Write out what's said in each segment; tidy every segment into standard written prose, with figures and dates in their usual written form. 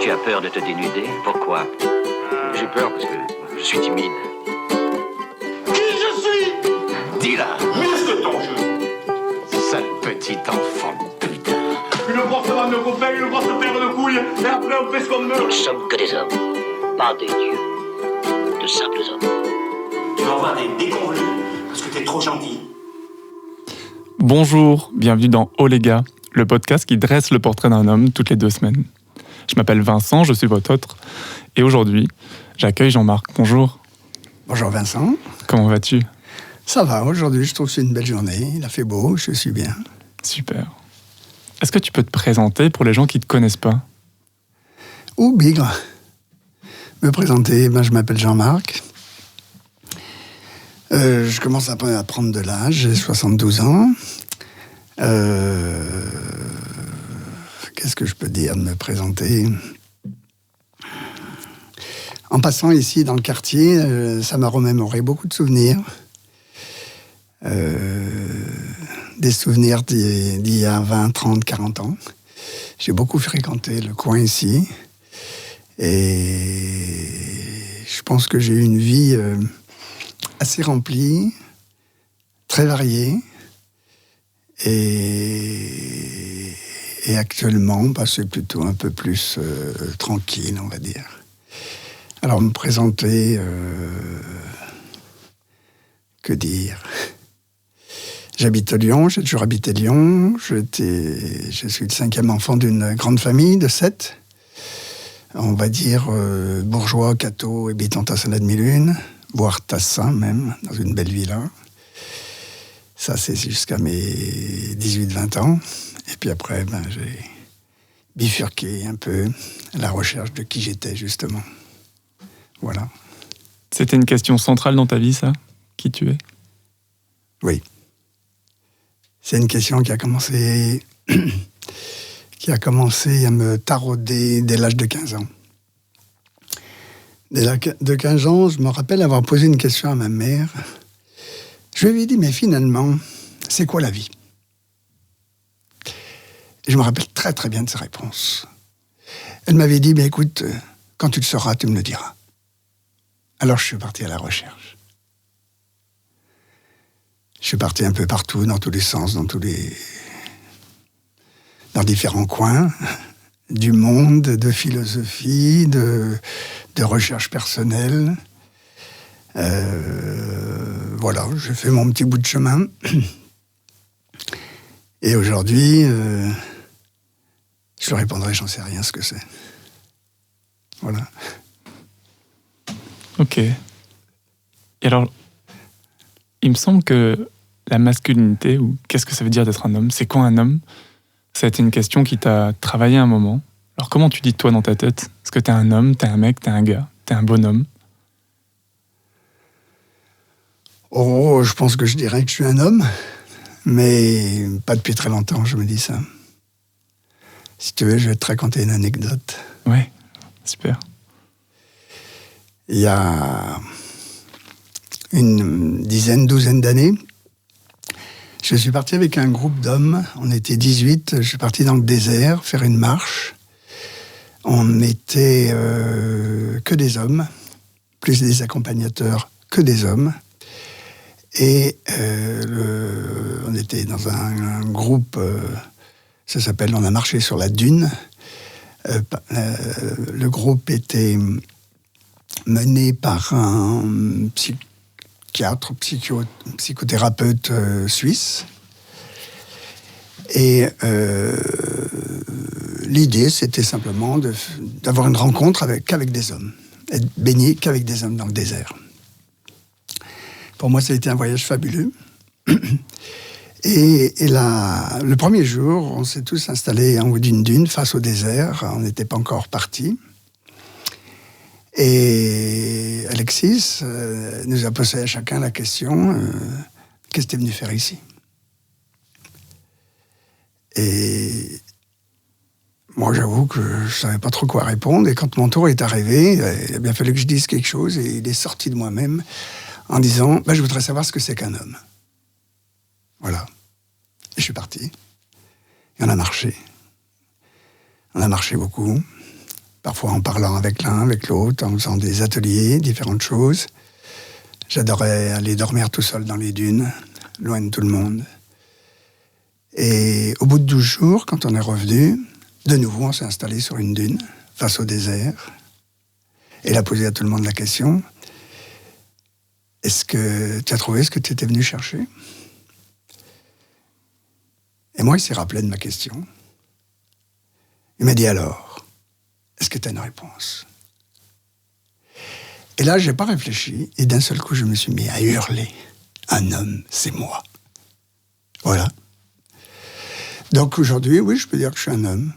Tu as peur de te dénuder? Pourquoi? J'ai peur parce que je suis timide. Qui je suis? Dis-la, Muscle ton jeu. sale petit enfant de putain. Une grosse bande de copains, une grosse paire de couilles, et après on fait ce qu'on Nous veut. ne sommes que des hommes, pas des dieux. De simples hommes. Tu vas avoir des déconvenus parce que t'es trop gentil. Bonjour, bienvenue dans Oh les gars, le podcast qui dresse le portrait d'un homme toutes les 2 semaines. Je m'appelle Vincent, je suis votre hôte, et aujourd'hui, j'accueille Jean-Marc. Bonjour. Bonjour Vincent. Comment vas-tu? Ça va, aujourd'hui je trouve que c'est une belle journée, il a fait beau, je suis bien. Super. Est-ce que tu peux te présenter pour les gens qui ne te connaissent pas? Ou bigre. Me présenter, je m'appelle Jean-Marc. Je commence à prendre de l'âge, j'ai 72 ans. Qu'est-ce que je peux dire de me présenter? En passant ici dans le quartier, ça m'a remémoré beaucoup de souvenirs. Des souvenirs d'il y a 20, 30, 40 ans. J'ai beaucoup fréquenté le coin ici. Et je pense que j'ai eu une vie assez remplie, très variée. Et actuellement, c'est plutôt un peu plus tranquille, on va dire. Alors, me présenter, que dire? J'habite Lyon, j'ai toujours habité Lyon. Je suis le 5e enfant d'une grande famille de 7. On va dire bourgeois, catho, habitant à Saint-Lad-de-Milune, voire Tassin même, dans une belle villa. Ça, c'est jusqu'à mes 18-20 ans. Et puis après, j'ai bifurqué un peu à la recherche de qui j'étais, justement. Voilà. C'était une question centrale dans ta vie, ça? Qui tu es? Oui. C'est une question qui a commencé à me tarauder dès l'âge de 15 ans. Dès l'âge de 15 ans, je me rappelle avoir posé une question à ma mère. Je lui ai dit, mais finalement, c'est quoi la vie? Et je me rappelle très très bien de sa réponse. Elle m'avait dit, mais écoute, quand tu le sauras, tu me le diras. Alors je suis parti à la recherche. Je suis parti un peu partout, dans tous les sens, dans différents coins du monde, de philosophie, de recherche personnelle. Voilà, j'ai fait mon petit bout de chemin. Et aujourd'hui, je le répondrai, j'en sais rien ce que c'est. Voilà. Ok. Et alors, il me semble que la masculinité, ou qu'est-ce que ça veut dire d'être un homme? C'est quoi un homme? Ça a été une question qui t'a travaillé un moment. Alors comment tu dis toi dans ta tête? Est-ce que t'es un homme, t'es un mec, t'es un gars, t'es un bonhomme? Oh, je pense que je dirais que je suis un homme, mais pas depuis très longtemps, je me dis ça. Si tu veux, je vais te raconter une anecdote. Ouais, super. Il y a une douzaine d'années, je suis parti avec un groupe d'hommes. On était 18. Je suis parti dans le désert faire une marche. On n'était que des hommes, plus des accompagnateurs que des hommes. Et on était dans un groupe, ça s'appelle On a marché sur la dune. Le groupe était mené par un psychiatre, psychothérapeute suisse. Et l'idée, c'était simplement d'avoir une rencontre qu'avec des hommes, et de baigner qu'avec des hommes dans le désert. Pour moi, ça a été un voyage fabuleux. Et le premier jour, on s'est tous installés en haut d'une dune, face au désert. On n'était pas encore partis. Et Alexis nous a posé à chacun la question, qu'est-ce que tu es venu faire ici? Et moi, j'avoue que je ne savais pas trop quoi répondre. Et quand mon tour est arrivé, il a bien fallu que je dise quelque chose. Et il est sorti de moi-même en disant, je voudrais savoir ce que c'est qu'un homme. Voilà. Et je suis parti. Et on a marché. On a marché beaucoup. parfois en parlant avec l'un, avec l'autre, en faisant des ateliers, différentes choses. J'adorais aller dormir tout seul dans les dunes, loin de tout le monde. Et au bout de 12 jours, quand on est revenu, de nouveau, on s'est installé sur une dune, face au désert. Et il a posé à tout le monde la question, est-ce que tu as trouvé ce que tu étais venu chercher? Et moi, il s'est rappelé de ma question. Il m'a dit alors, est-ce que tu as une réponse? Et là, je n'ai pas réfléchi, et d'un seul coup, je me suis mis à hurler. Un homme, c'est moi. Voilà. Donc aujourd'hui, oui, je peux dire que je suis un homme.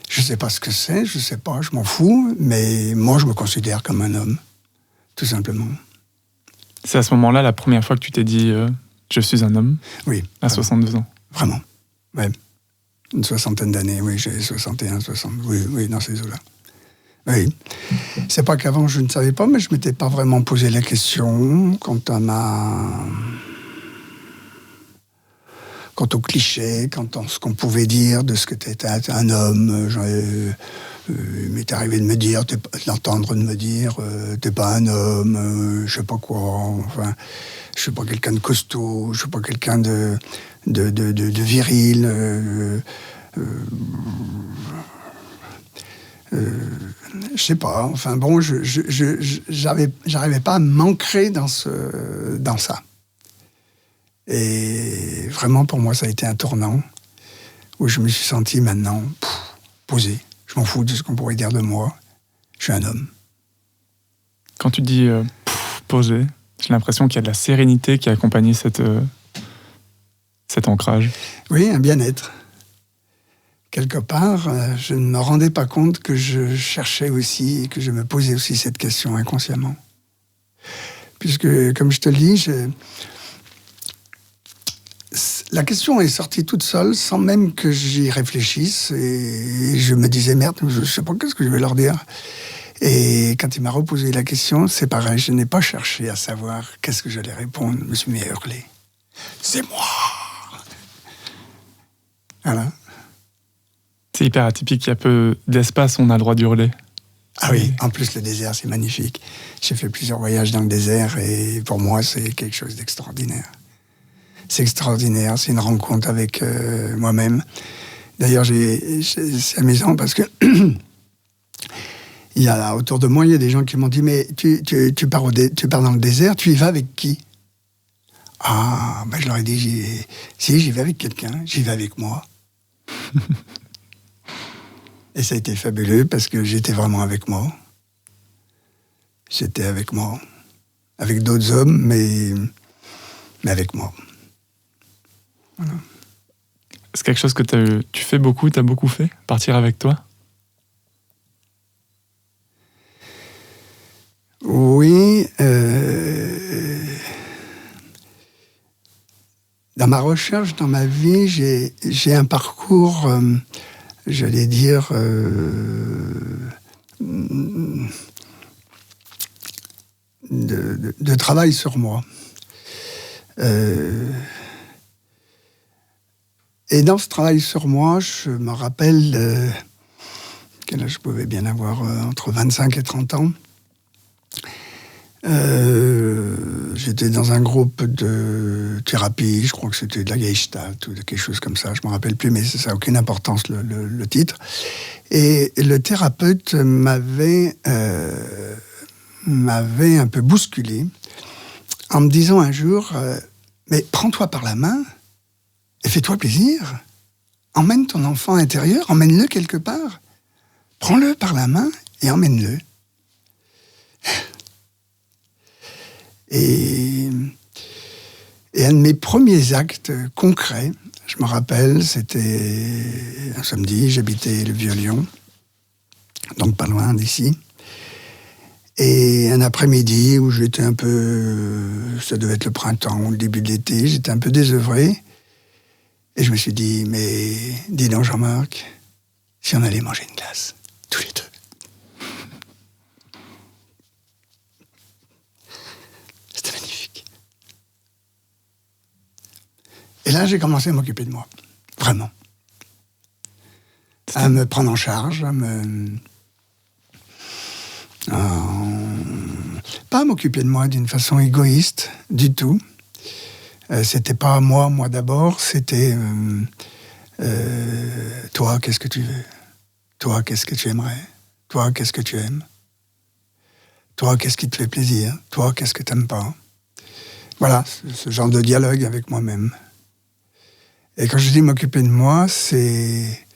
Je ne sais pas ce que c'est, je ne sais pas, je m'en fous, mais moi, je me considère comme un homme, tout simplement. C'est à ce moment-là la première fois que tu t'es dit je suis un homme? Oui. À 62 ans? Vraiment, ouais. Une soixantaine d'années, oui, j'ai 61, 60, oui, dans ces eaux-là. Oui. C'est pas qu'avant je ne savais pas, mais je ne m'étais pas vraiment posé la question quant au cliché, quant à ce qu'on pouvait dire de ce que t'étais un homme. Il m'est arrivé de me dire, d'entendre de me dire, t'es pas un homme, je sais pas quoi, enfin, je suis pas quelqu'un de costaud, je suis pas quelqu'un de viril, je sais pas, enfin bon, j'arrivais pas à m'ancrer dans ça. Et vraiment, pour moi, ça a été un tournant où je me suis senti maintenant posé. Je m'en fous de ce qu'on pourrait dire de moi. Je suis un homme. Quand tu dis posé, j'ai l'impression qu'il y a de la sérénité qui a accompagné cet ancrage. Oui, un bien-être. Quelque part, je ne me rendais pas compte que je cherchais aussi et que je me posais aussi cette question inconsciemment. Puisque, comme je te le dis, la question est sortie toute seule, sans même que j'y réfléchisse. Et je me disais, merde, je ne sais pas qu'est-ce que je vais leur dire. Et quand il m'a reposé la question, c'est pareil, je n'ai pas cherché à savoir qu'est-ce que j'allais répondre. Je me suis mis à hurler. C'est moi! Voilà. C'est hyper atypique, il y a peu d'espace, on a le droit d'hurler. Ah oui, en plus le désert, c'est magnifique. J'ai fait plusieurs voyages dans le désert et pour moi, c'est quelque chose d'extraordinaire. C'est extraordinaire, c'est une rencontre avec moi-même. D'ailleurs, c'est amusant parce que autour de moi, il y a des gens qui m'ont dit « Mais tu pars dans le désert, tu y vas avec qui ?» Ah, ben je leur ai dit « Si, j'y vais avec quelqu'un, j'y vais avec moi. » Et ça a été fabuleux parce que j'étais vraiment avec moi. J'étais avec moi. Avec d'autres hommes, mais avec moi. Voilà. C'est quelque chose que tu fais beaucoup, tu as beaucoup fait, partir avec toi? Oui. Dans ma recherche, dans ma vie, j'ai un parcours, j'allais dire, de travail sur moi. Et dans ce travail sur moi, je me rappelle quel âge je pouvais bien avoir, entre 25 et 30 ans. J'étais dans un groupe de thérapie, je crois que c'était de la Gestalt ou de quelque chose comme ça, je ne me rappelle plus, mais ça n'a aucune importance le titre. Et le thérapeute m'avait un peu bousculé en me disant un jour mais prends-toi par la main et fais-toi plaisir. Emmène ton enfant intérieur, emmène-le quelque part. Prends-le par la main et emmène-le. Et un de mes premiers actes concrets, je me rappelle, c'était un samedi, j'habitais le Vieux-Lyon, donc pas loin d'ici. Et un après-midi où j'étais un peu, ça devait être le printemps ou le début de l'été, j'étais un peu désœuvré. Et je me suis dit, mais dis donc Jean-Marc, si on allait manger une glace, tous les deux. C'était magnifique. Et là, j'ai commencé à m'occuper de moi, vraiment. À me prendre en charge, Pas m'occuper de moi d'une façon égoïste, du tout. C'était pas moi d'abord, c'était toi, qu'est-ce que tu veux? Toi, qu'est-ce que tu aimerais? Toi, qu'est-ce que tu aimes? Toi, qu'est-ce qui te fait plaisir? Toi, qu'est-ce que tu n'aimes pas? Voilà, ce genre de dialogue avec moi-même. Et quand je dis m'occuper de moi, c'est...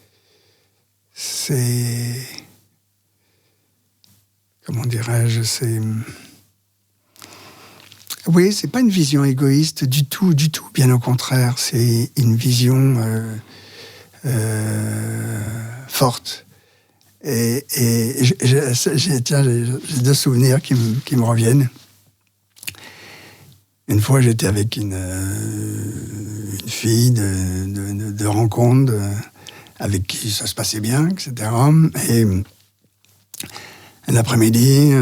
Comment dirais-je? Oui, c'est pas une vision égoïste du tout, bien au contraire. C'est une vision forte. Et j'ai deux souvenirs qui me reviennent. Une fois, j'étais avec une fille de rencontre avec qui ça se passait bien, etc. Et un après-midi,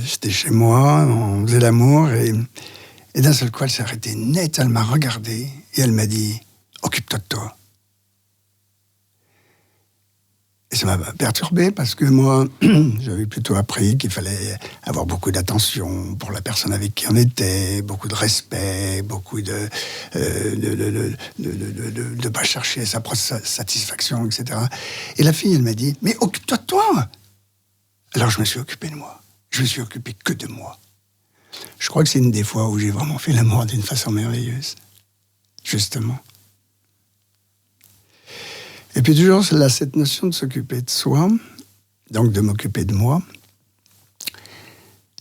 j'étais chez moi, on faisait l'amour, et d'un seul coup, elle s'est arrêtée net, elle m'a regardé, et elle m'a dit « Occupe-toi de toi ». Et ça m'a perturbé parce que moi, j'avais plutôt appris qu'il fallait avoir beaucoup d'attention pour la personne avec qui on était, beaucoup de respect, beaucoup de pas chercher sa propre satisfaction, etc. Et la fille, elle m'a dit « Mais occupe-toi de toi !» Alors je me suis occupé de moi. Je me suis occupé que de moi. Je crois que c'est une des fois où j'ai vraiment fait l'amour d'une façon merveilleuse. Justement. Et puis toujours, là, cette notion de s'occuper de soi, donc de m'occuper de moi.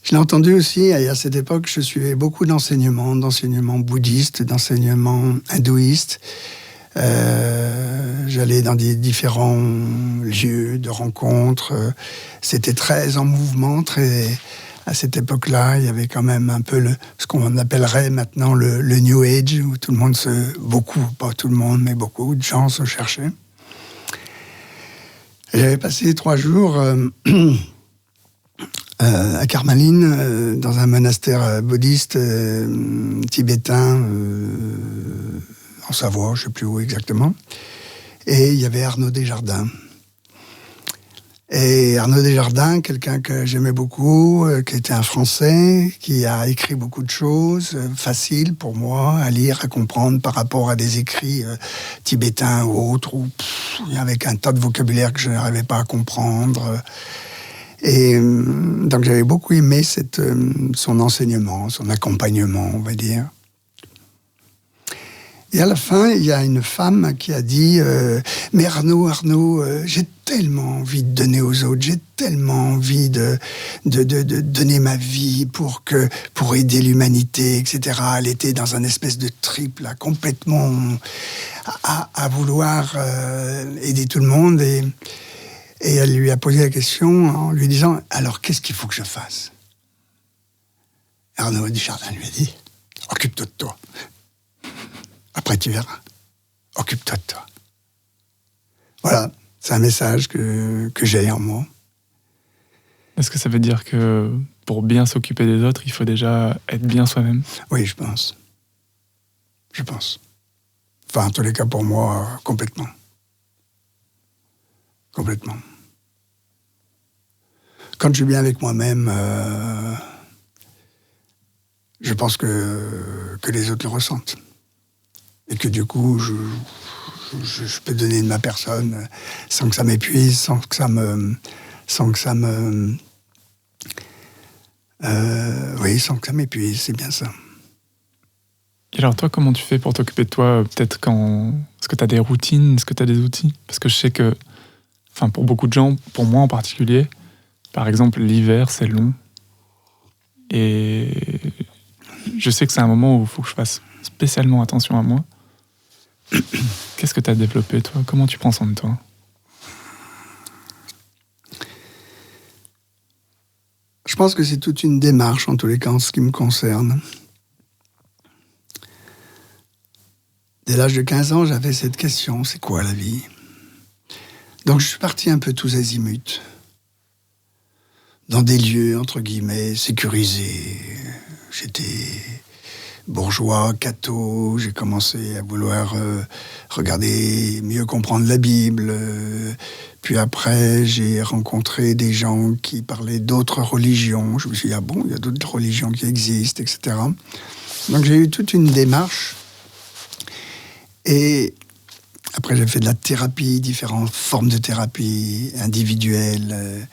Je l'ai entendu aussi, à cette époque, je suivais beaucoup d'enseignements bouddhistes, d'enseignements hindouistes. J'allais dans des différents lieux de rencontres. C'était très en mouvement, très... À cette époque-là, il y avait quand même un peu ce qu'on appellerait maintenant le New Age, où tout le monde beaucoup, pas tout le monde, mais beaucoup de gens se cherchaient. J'avais passé 3 jours à Karmaline, dans un monastère bouddhiste tibétain, en Savoie, je ne sais plus où exactement. Et il y avait Arnaud Desjardins. Et Arnaud Desjardins, quelqu'un que j'aimais beaucoup, qui était un Français, qui a écrit beaucoup de choses faciles pour moi à lire, à comprendre par rapport à des écrits tibétains ou autres, avec un tas de vocabulaire que je n'arrivais pas à comprendre. Et donc j'avais beaucoup aimé son enseignement, son accompagnement, on va dire. Et à la fin, il y a une femme qui a dit « Mais Arnaud, j'ai tellement envie de donner aux autres, j'ai tellement envie de donner ma vie pour aider l'humanité, etc. » Elle était dans un espèce de trip, là, complètement à vouloir aider tout le monde. Et elle lui a posé la question en lui disant « Alors, qu'est-ce qu'il faut que je fasse ?» Arnaud Desjardins lui a dit « Occupe-toi de toi. Après, tu verras. Occupe-toi de toi. » Voilà, c'est un message que j'ai en moi. Est-ce que ça veut dire que pour bien s'occuper des autres, il faut déjà être bien soi-même? Oui, je pense. Je pense. Enfin, en tous les cas, pour moi, complètement. Complètement. Quand je suis bien avec moi-même, je pense que les autres le ressentent. Et que du coup, je peux donner de ma personne sans que ça m'épuise, sans que ça me m'épuise, c'est bien ça. Et alors toi, comment tu fais pour t'occuper de toi? Peut-être est-ce que tu as des routines? Est-ce que tu as des outils? Parce que je sais que, pour beaucoup de gens, pour moi en particulier, par exemple, l'hiver, c'est long. Et je sais que c'est un moment où il faut que je fasse spécialement attention à moi. Qu'est-ce que tu as développé, toi? Comment tu prends soin de toi? Je pense que c'est toute une démarche, en tous les cas, en ce qui me concerne. Dès l'âge de 15 ans, j'avais cette question, c'est quoi la vie? Donc je suis parti un peu tous azimuts, dans des lieux, entre guillemets, sécurisés. J'étais bourgeois, catho, j'ai commencé à vouloir regarder, mieux comprendre la Bible, puis après, j'ai rencontré des gens qui parlaient d'autres religions. Je me suis dit, ah bon, il y a d'autres religions qui existent, etc. Donc j'ai eu toute une démarche. Et après, j'ai fait de la thérapie, différentes formes de thérapie, individuelle,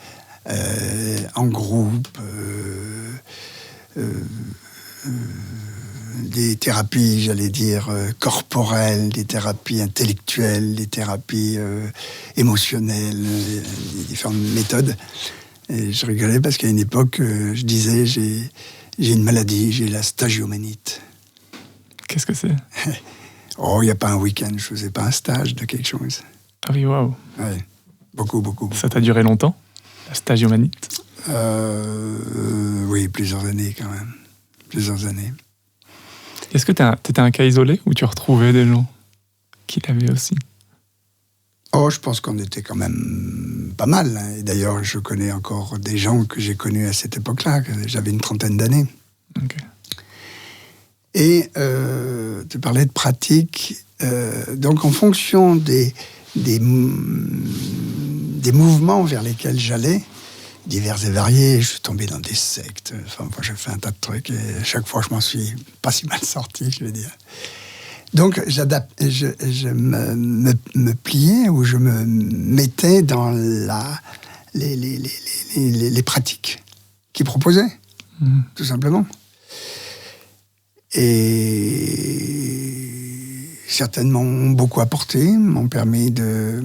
en groupe, des thérapies, j'allais dire, corporelles, des thérapies intellectuelles, des thérapies émotionnelles, des différentes méthodes. Et je rigolais parce qu'à une époque, je disais, j'ai une maladie, j'ai la stagioménite. Qu'est-ce que c'est? Oh, il n'y a pas un week-end, je ne faisais pas un stage de quelque chose. Ah oui, waouh. Ouais, beaucoup. Ça t'a duré longtemps, la stagioménite? Oui, plusieurs années quand même. Plusieurs années. Est-ce que t'étais un cas isolé ou tu retrouvais des gens qui l'avaient aussi? Oh, je pense qu'on était quand même pas mal. Et d'ailleurs, je connais encore des gens que j'ai connus à cette époque-là. J'avais une 30aine d'années. Ok. Et tu parlais de pratique. Donc, en fonction des mouvements vers lesquels j'allais, divers et variés, je suis tombé dans des sectes. Enfin, moi, j'ai fait un tas de trucs et à chaque fois, je m'en suis pas si mal sorti, je veux dire. Donc, je me pliais ou je me mettais dans les pratiques qu'ils proposaient, tout simplement. Et certainement m'ont beaucoup apporté, m'ont permis de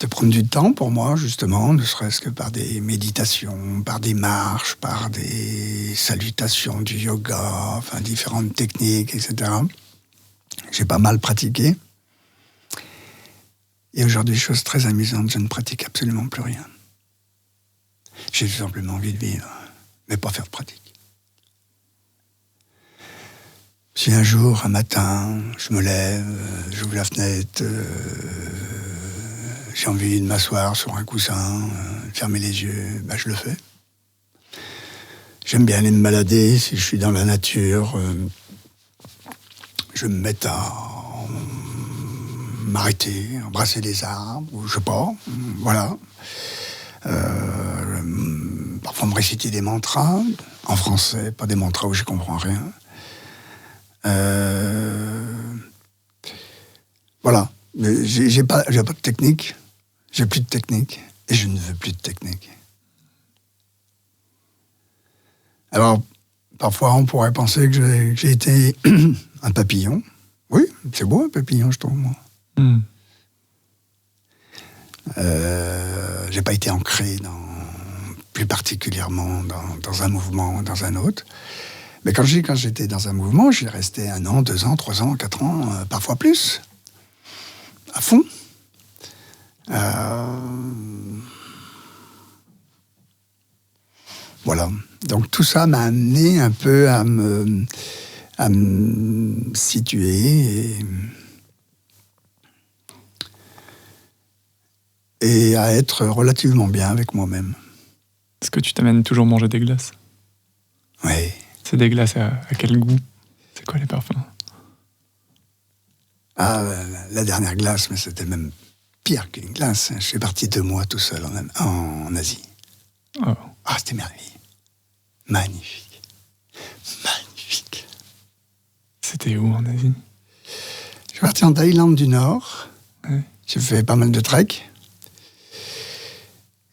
prendre du temps pour moi, justement, ne serait-ce que par des méditations, par des marches, par des salutations du yoga, enfin différentes techniques, etc. J'ai pas mal pratiqué. Et aujourd'hui, chose très amusante, je ne pratique absolument plus rien. J'ai tout simplement envie de vivre, mais pas faire de pratique. Si un jour, un matin, je me lève, j'ouvre la fenêtre, j'ai envie de m'asseoir sur un coussin, fermer les yeux, ben je le fais. J'aime bien aller me balader, si je suis dans la nature, je me mets à m'arrêter, embrasser les arbres, ou je sais pas, voilà. Parfois me réciter des mantras, en français, pas des mantras où je comprends rien. Voilà, j'ai pas de technique, j'ai plus de technique, et je ne veux plus de technique. Alors, parfois on pourrait penser que j'ai été un papillon. Oui, c'est beau un papillon, je trouve, moi. J'ai pas été ancré plus particulièrement dans un mouvement, dans un autre. Mais quand j'étais dans un mouvement, j'y restais 1 an, 2 ans, 3 ans, 4 ans, parfois plus, à fond. Voilà. Donc tout ça m'a amené un peu à me situer et à être relativement bien avec moi-même. Est-ce que tu t'amènes toujours manger des glaces? Oui. C'est des glaces à quel goût? C'est quoi les parfums? Ah, la dernière glace, mais c'était même pire qu'une glace. Je suis parti 2 mois tout seul en Asie. Oh. Ah, c'était merveilleux. Magnifique. Magnifique. C'était où en Asie? Je suis parti en Thaïlande du Nord. Ouais. J'ai fait pas mal de trek.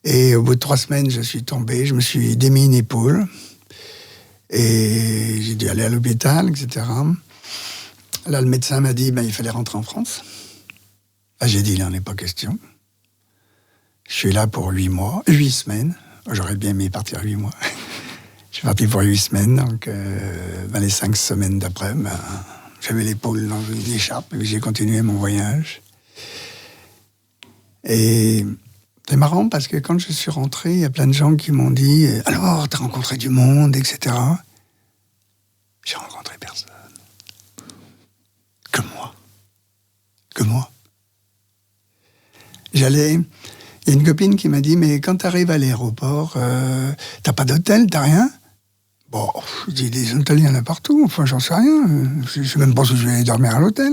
Et au bout de 3 semaines, je suis tombé. Je me suis démis une épaule. Et j'ai dû aller à l'hôpital, etc. Là, le médecin m'a dit il fallait rentrer en France. Là, j'ai dit, il n'en est pas question. Je suis là pour 8 semaines. J'aurais bien aimé partir 8 mois. Je suis parti pour 8 semaines. Donc, les 5 semaines d'après, j'avais l'épaule dans une écharpe et j'ai continué mon voyage. Et c'est marrant parce que quand je suis rentré, il y a plein de gens qui m'ont dit « Alors, t'as rencontré du monde, etc. » J'ai rencontré personne. Que moi. Il y a une copine qui m'a dit « Mais quand t'arrives à l'aéroport, t'as pas d'hôtel, t'as rien ?» Bon, je dis « Des hôtels, il y en a partout, enfin, j'en sais rien. Je sais même pas si je vais dormir à l'hôtel. »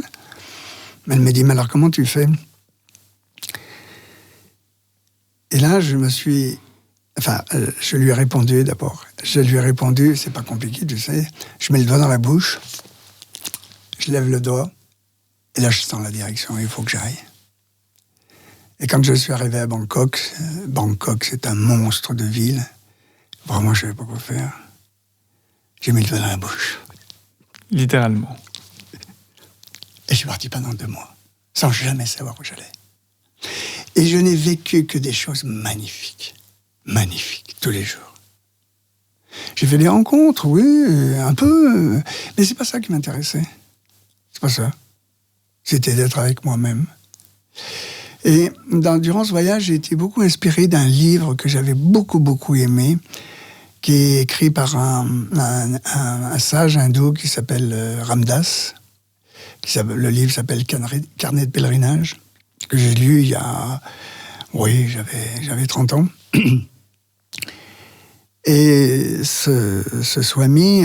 Mais elle m'a dit « Mais alors, comment tu fais ?» là, je lui ai répondu d'abord. Je lui ai répondu, c'est pas compliqué, tu sais. Je mets le doigt dans la bouche, je lève le doigt, et là, je sens la direction, il faut que j'aille. Et quand je suis arrivé à Bangkok, c'est un monstre de ville. Vraiment, je savais pas quoi faire. J'ai mis le doigt dans la bouche. Littéralement. Et je suis parti pendant 2 mois, sans jamais savoir où j'allais. Et je n'ai vécu que des choses magnifiques. Magnifiques, tous les jours. J'ai fait des rencontres, oui, un peu, mais c'est pas ça qui m'intéressait. C'est pas ça. C'était d'être avec moi-même. Et durant ce voyage, j'ai été beaucoup inspiré d'un livre que j'avais beaucoup aimé, qui est écrit par un sage hindou qui s'appelle Ramdas. Le livre s'appelle Carnet de pèlerinage, que j'ai lu il y a... Oui, j'avais 30 ans. Et ce Swami,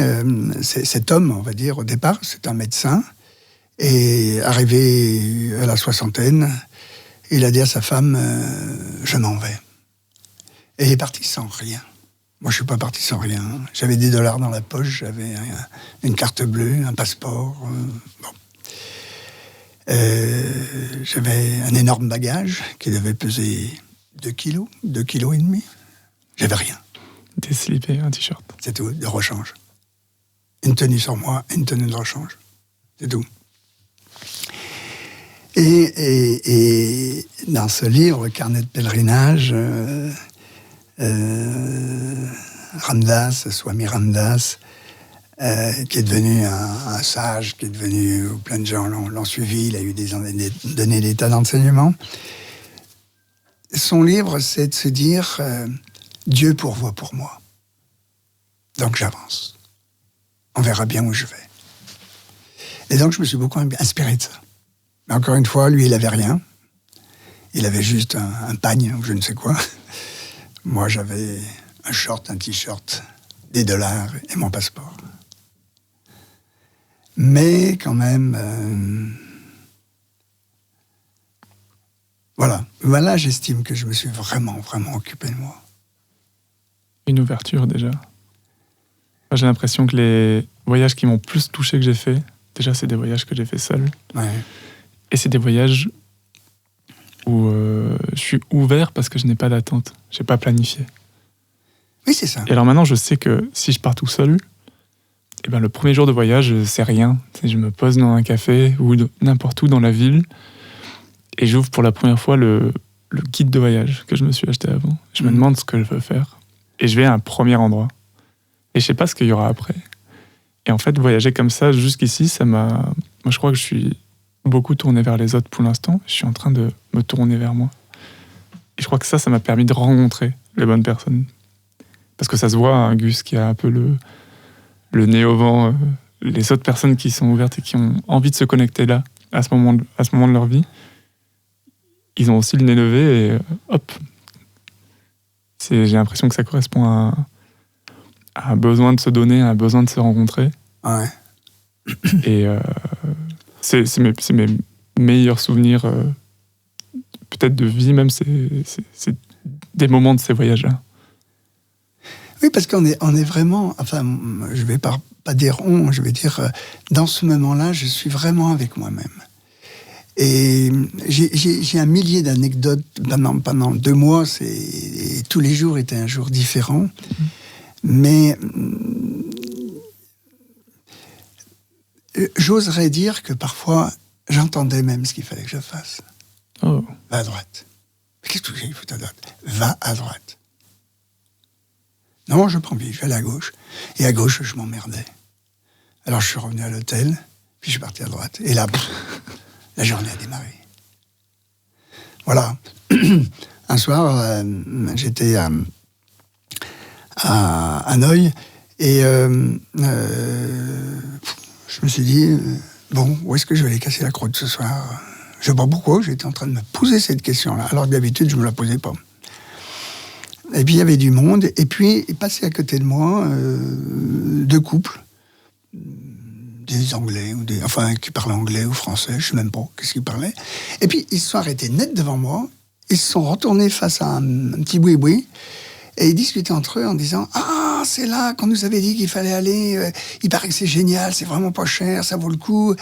cet homme, on va dire, au départ, c'est un médecin, et arrivé à la 60aine, il a dit à sa femme, je m'en vais. Et il est parti sans rien. Moi, je suis pas parti sans rien. J'avais des dollars dans la poche, j'avais une carte bleue, un passeport. Bon. J'avais un énorme bagage qui devait peser 2 kilos, 2,5 kilos. J'avais rien. Des slips et un t-shirt. C'est tout, de rechange. Une tenue sur moi, une tenue de rechange. C'est tout. Et dans ce livre, Carnet de pèlerinage, Ramdas, Swami Ramdas, qui est devenu un sage, qui est devenu, plein de gens l'ont suivi, il a eu donné des tas d'enseignements. Son livre, c'est de se dire Dieu pourvoit pour moi. Donc j'avance. On verra bien où je vais. Et donc je me suis beaucoup inspiré de ça. Mais encore une fois, lui, il n'avait rien. Il avait juste un pagne, ou je ne sais quoi. Moi, j'avais un short, un t-shirt, des dollars et mon passeport. Mais quand même... Voilà, j'estime que je me suis vraiment occupé de moi. Une ouverture, déjà. Moi, j'ai l'impression que les voyages qui m'ont plus touché que j'ai fait, déjà, c'est des voyages que j'ai fait seul. Ouais. Et c'est des voyages où je suis ouvert parce que je n'ai pas d'attente. Je n'ai pas planifié. Oui, c'est ça. Et alors maintenant, je sais que si je pars tout seul, eh ben, le premier jour de voyage, je sais rien. Je me pose dans un café ou n'importe où dans la ville et j'ouvre pour la première fois le guide de voyage que je me suis acheté avant. Je me demande ce que je veux faire. Et je vais à un premier endroit. Et je sais pas ce qu'il y aura après. Et en fait, voyager comme ça jusqu'ici, moi, je crois que je suis beaucoup tourné vers les autres pour l'instant. Je suis en train de me tourner vers moi. Et je crois que ça m'a permis de rencontrer les bonnes personnes. Parce que ça se voit, Gus, qui a un peu le nez au vent. Les autres personnes qui sont ouvertes et qui ont envie de se connecter là, à ce moment de leur vie, ils ont aussi le nez levé et hop. J'ai l'impression que ça correspond à un besoin de se donner, à un besoin de se rencontrer. Ouais. Et c'est mes meilleurs souvenirs, peut-être de vie même, c'est des moments de ces voyages-là. Oui, parce qu'on est vraiment... Enfin, je vais pas dire on, je vais dire... dans ce moment-là, je suis vraiment avec moi-même. Et j'ai un millier d'anecdotes pendant 2 mois. Et tous les jours étaient un jour différent. Mais... j'oserais dire que parfois, j'entendais même ce qu'il fallait que je fasse. Oh. Va à droite. Mais qu'est-ce que j'ai foutu à droite ? Va à droite. Non, je prends pied, je vais aller à gauche. Et à gauche, je m'emmerdais. Alors je suis revenu à l'hôtel, puis je suis parti à droite. Et là, la journée a démarré. Voilà. Un soir, j'étais à Hanoï, et je me suis dit, bon, où est-ce que je vais aller casser la croûte ce soir ? Je ne sais pas pourquoi, j'étais en train de me poser cette question-là, alors que d'habitude, je ne me la posais pas. Et puis, il y avait du monde, et puis, il passait à côté de moi 2 couples, des Anglais, qui parlaient anglais ou français, je ne sais même pas qu'est-ce qu'ils parlaient. Et puis, ils se sont arrêtés net devant moi, ils se sont retournés face à un petit boui-boui et ils discutaient entre eux en disant « Ah, c'est là qu'on nous avait dit qu'il fallait aller, il paraît que c'est génial, c'est vraiment pas cher, ça vaut le coup. »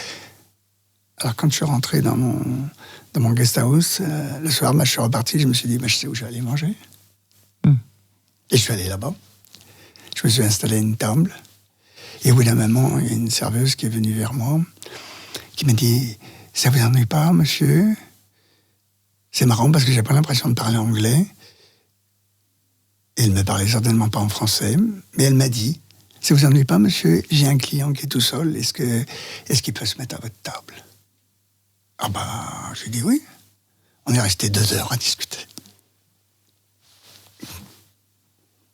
Alors quand je suis rentré dans mon guest house, le soir, je suis reparti, je me suis dit « Je sais où je vais aller manger. » Et je suis allé là-bas. Je me suis installé à une table. Et au bout d'un moment, il y a une serveuse qui est venue vers moi, qui m'a dit « Ça vous ennuie pas, monsieur ?» C'est marrant parce que j'ai pas l'impression de parler anglais. Et elle ne me parlait certainement pas en français, mais elle m'a dit « Ça vous ennuie pas, monsieur? J'ai un client qui est tout seul, est-ce qu'il peut se mettre à votre table ?» Ah bah, j'ai dit oui. On est resté 2 heures à discuter.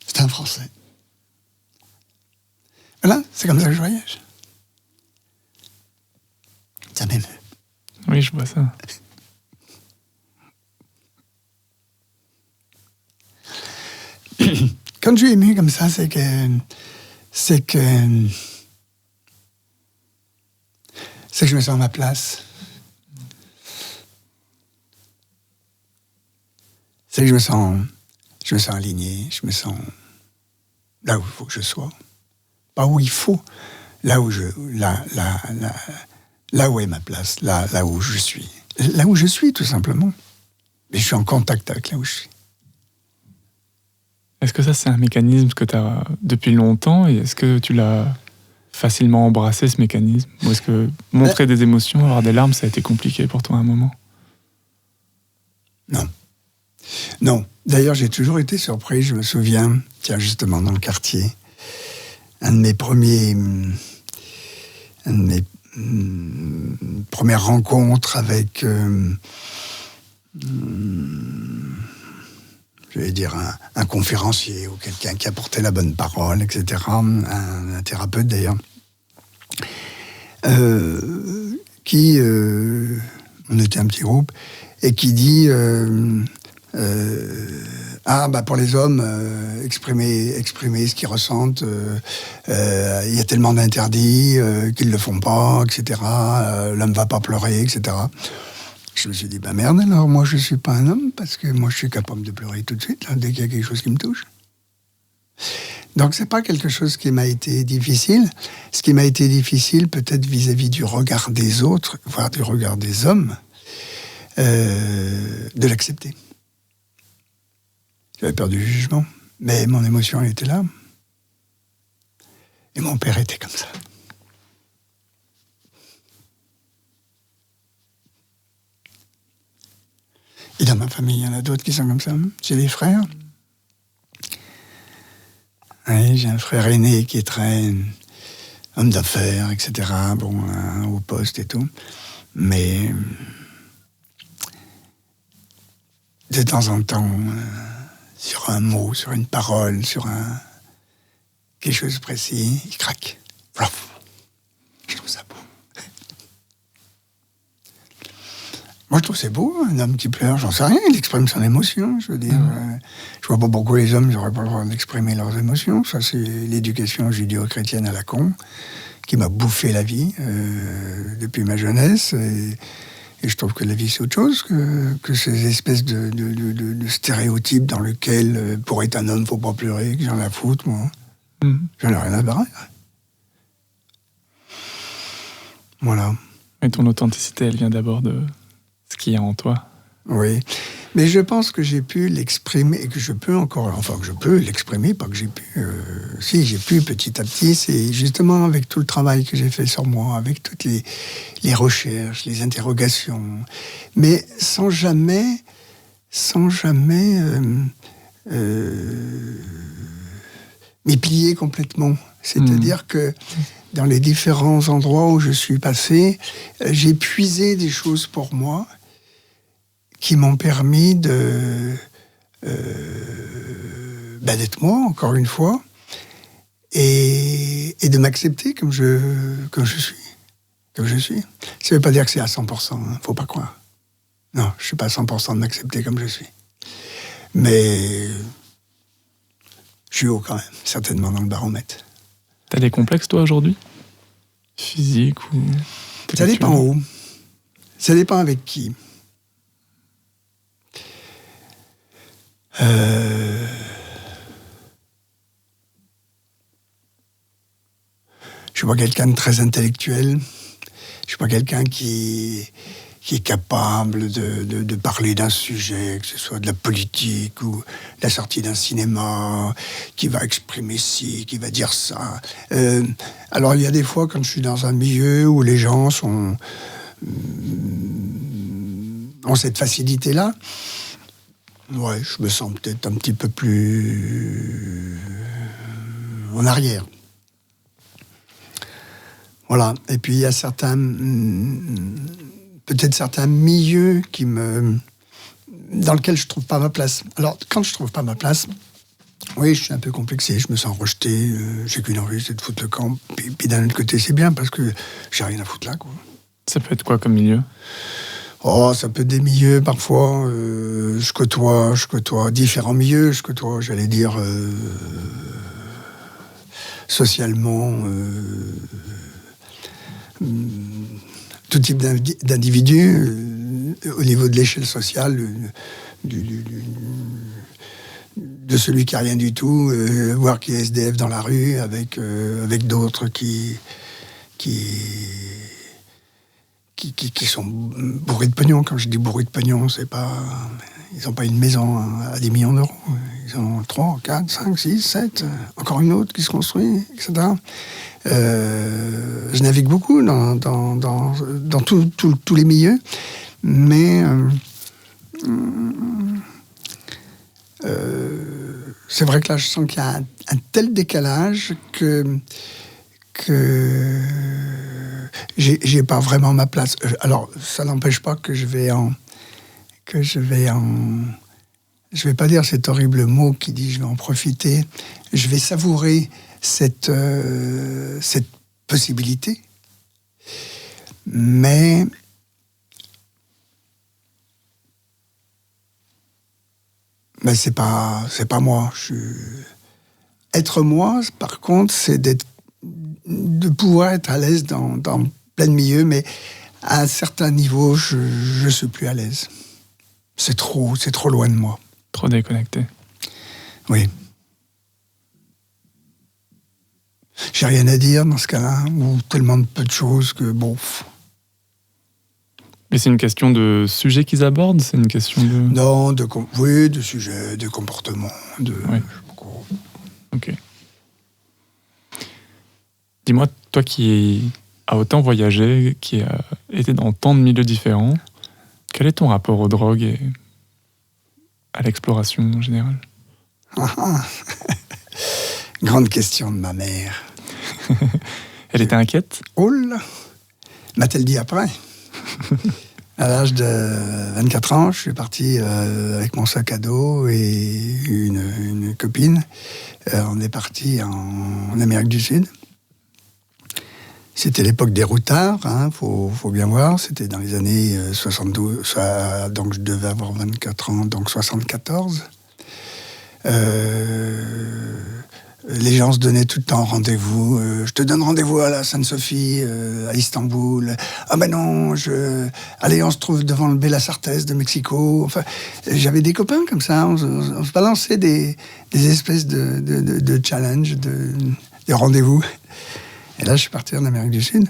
C'est un Français. Voilà, c'est comme ça que je voyage. Ça m'émeut. Oui, je vois ça. Quand je suis ému comme ça, c'est que je me sens à ma place. C'est que je me sens aligné, je me sens là où il faut que je sois. Pas où il faut, là où est ma place, là où je suis. Là où je suis, tout simplement. Mais je suis en contact avec là où je suis. Est-ce que ça, c'est un mécanisme que tu as depuis longtemps et est-ce que tu l'as facilement embrassé, ce mécanisme? Ou est-ce que montrer des émotions, avoir des larmes, ça a été compliqué pour toi à un moment? Non. D'ailleurs, j'ai toujours été surpris. Je me souviens, tiens, justement, dans le quartier, une de mes premières rencontres avec, j'allais dire, un conférencier ou quelqu'un qui apportait la bonne parole, etc., un thérapeute d'ailleurs, qui, on était un petit groupe, et qui dit pour les hommes, exprimer ce qu'ils ressentent, il y a tellement d'interdits qu'ils ne le font pas, etc. L'homme ne va pas pleurer, etc. Je me suis dit, merde, alors moi je ne suis pas un homme, parce que moi je suis capable de pleurer tout de suite, là, dès qu'il y a quelque chose qui me touche. Donc c'est pas quelque chose qui m'a été difficile. Ce qui m'a été difficile, peut-être vis-à-vis du regard des autres, voire du regard des hommes, de l'accepter. J'avais peur du jugement, mais mon émotion, elle était là. Et mon père était comme ça. Et dans ma famille, il y en a d'autres qui sont comme ça. J'ai des frères. Oui, j'ai un frère aîné qui est très homme d'affaires, etc. Bon, au poste et tout. Mais de temps en temps, sur un mot, sur une parole, sur quelque chose de précis, il craque. Je trouve ça beau. Moi, je trouve c'est beau, un homme qui pleure, j'en sais rien, il exprime son émotion, je veux dire. Je vois pas pourquoi les hommes n'auraient pas le droit d'exprimer leurs émotions. Ça, c'est l'éducation judéo-chrétienne à la con, qui m'a bouffé la vie depuis ma jeunesse. Et je trouve que la vie, c'est autre chose que ces espèces de stéréotypes dans lesquels, pour être un homme, faut pas pleurer, que j'en ai à foutre, moi. J'en ai rien à barrer. Voilà. Et ton authenticité, elle vient d'abord de ce qu'il y a en toi. Oui, mais je pense que j'ai pu l'exprimer, et que je peux encore, enfin que je peux l'exprimer, pas que j'ai pu, si j'ai pu petit à petit, c'est justement avec tout le travail que j'ai fait sur moi, avec toutes les recherches, les interrogations, mais sans jamais m'y plier complètement. C'est-à-dire que dans les différents endroits où je suis passé, j'ai puisé des choses pour moi qui m'ont permis d'être moi, encore une fois, et de m'accepter comme je suis. Ça ne veut pas dire que c'est à 100%, hein, faut pas croire. Non, je ne suis pas à 100% de m'accepter comme je suis. Mais je suis haut quand même, certainement dans le baromètre. T'as des complexes, toi, aujourd'hui? Physique ou... Ça dépend où. Ça dépend avec qui. Je suis pas quelqu'un de très intellectuel. Je suis pas quelqu'un qui est capable de parler d'un sujet, que ce soit de la politique ou de la sortie d'un cinéma, qui va exprimer ci, qui va dire ça. Alors il y a des fois quand je suis dans un milieu où les gens ont cette facilité-là, ouais, je me sens peut-être un petit peu plus en arrière. Voilà. Et puis il y a peut-être certains milieux dans lesquels je trouve pas ma place. Alors quand je trouve pas ma place, oui, je suis un peu complexé, je me sens rejeté, j'ai qu'une envie, c'est de foutre le camp. Puis d'un autre côté, c'est bien parce que j'ai rien à foutre là, quoi. Ça peut être quoi comme milieu ? Oh, ça peut être des milieux, parfois. Je côtoie différents milieux. Je côtoie, j'allais dire, socialement, tout type d'individus, au niveau de l'échelle sociale, de celui qui a rien du tout, voire qui est SDF dans la rue, avec d'autres qui sont bourrés de pognon. Quand je dis bourrés de pognon, c'est pas... Ils n'ont pas une maison à des millions d'euros. Ils en ont 3, 4, 5, 6, 7, encore une autre qui se construit, etc. Je navigue beaucoup dans tous les milieux, mais c'est vrai que là, je sens qu'il y a un tel décalage que j'ai pas vraiment ma place. Alors, ça n'empêche pas que je vais pas dire cet horrible mot qui dit je vais en profiter. Je vais savourer cette possibilité. Mais c'est pas moi. Être moi, par contre, c'est de pouvoir être à l'aise dans plein de milieux, mais à un certain niveau, je suis plus à l'aise. C'est trop loin de moi. Trop déconnecté. Oui. J'ai rien à dire dans ce cas-là, ou tellement de peu de choses que bon. Mais c'est une question de sujet qu'ils abordent, c'est une question de... Non, de sujets, de comportement, de... Oui. Ok. Dis-moi, toi qui as autant voyagé, qui a été dans tant de milieux différents, quel est ton rapport aux drogues et à l'exploration en général ? Grande question de ma mère. Elle était inquiète ? Oh là ! M'a-t-elle dit après ? À l'âge de 24 ans, je suis parti avec mon sac à dos et une copine. On est parti en Amérique du Sud. C'était l'époque des routards, faut bien voir. C'était dans les années 72, donc je devais avoir 24 ans, donc 74. Les gens se donnaient tout le temps rendez-vous. Je te donne rendez-vous à la Sainte-Sophie, à Istanbul. Ah ben non, allez, on se trouve devant le Bella Sartès de Mexico. Enfin, j'avais des copains comme ça. On se balançait des espèces de challenge, de rendez-vous. Et là, je suis parti en Amérique du Sud.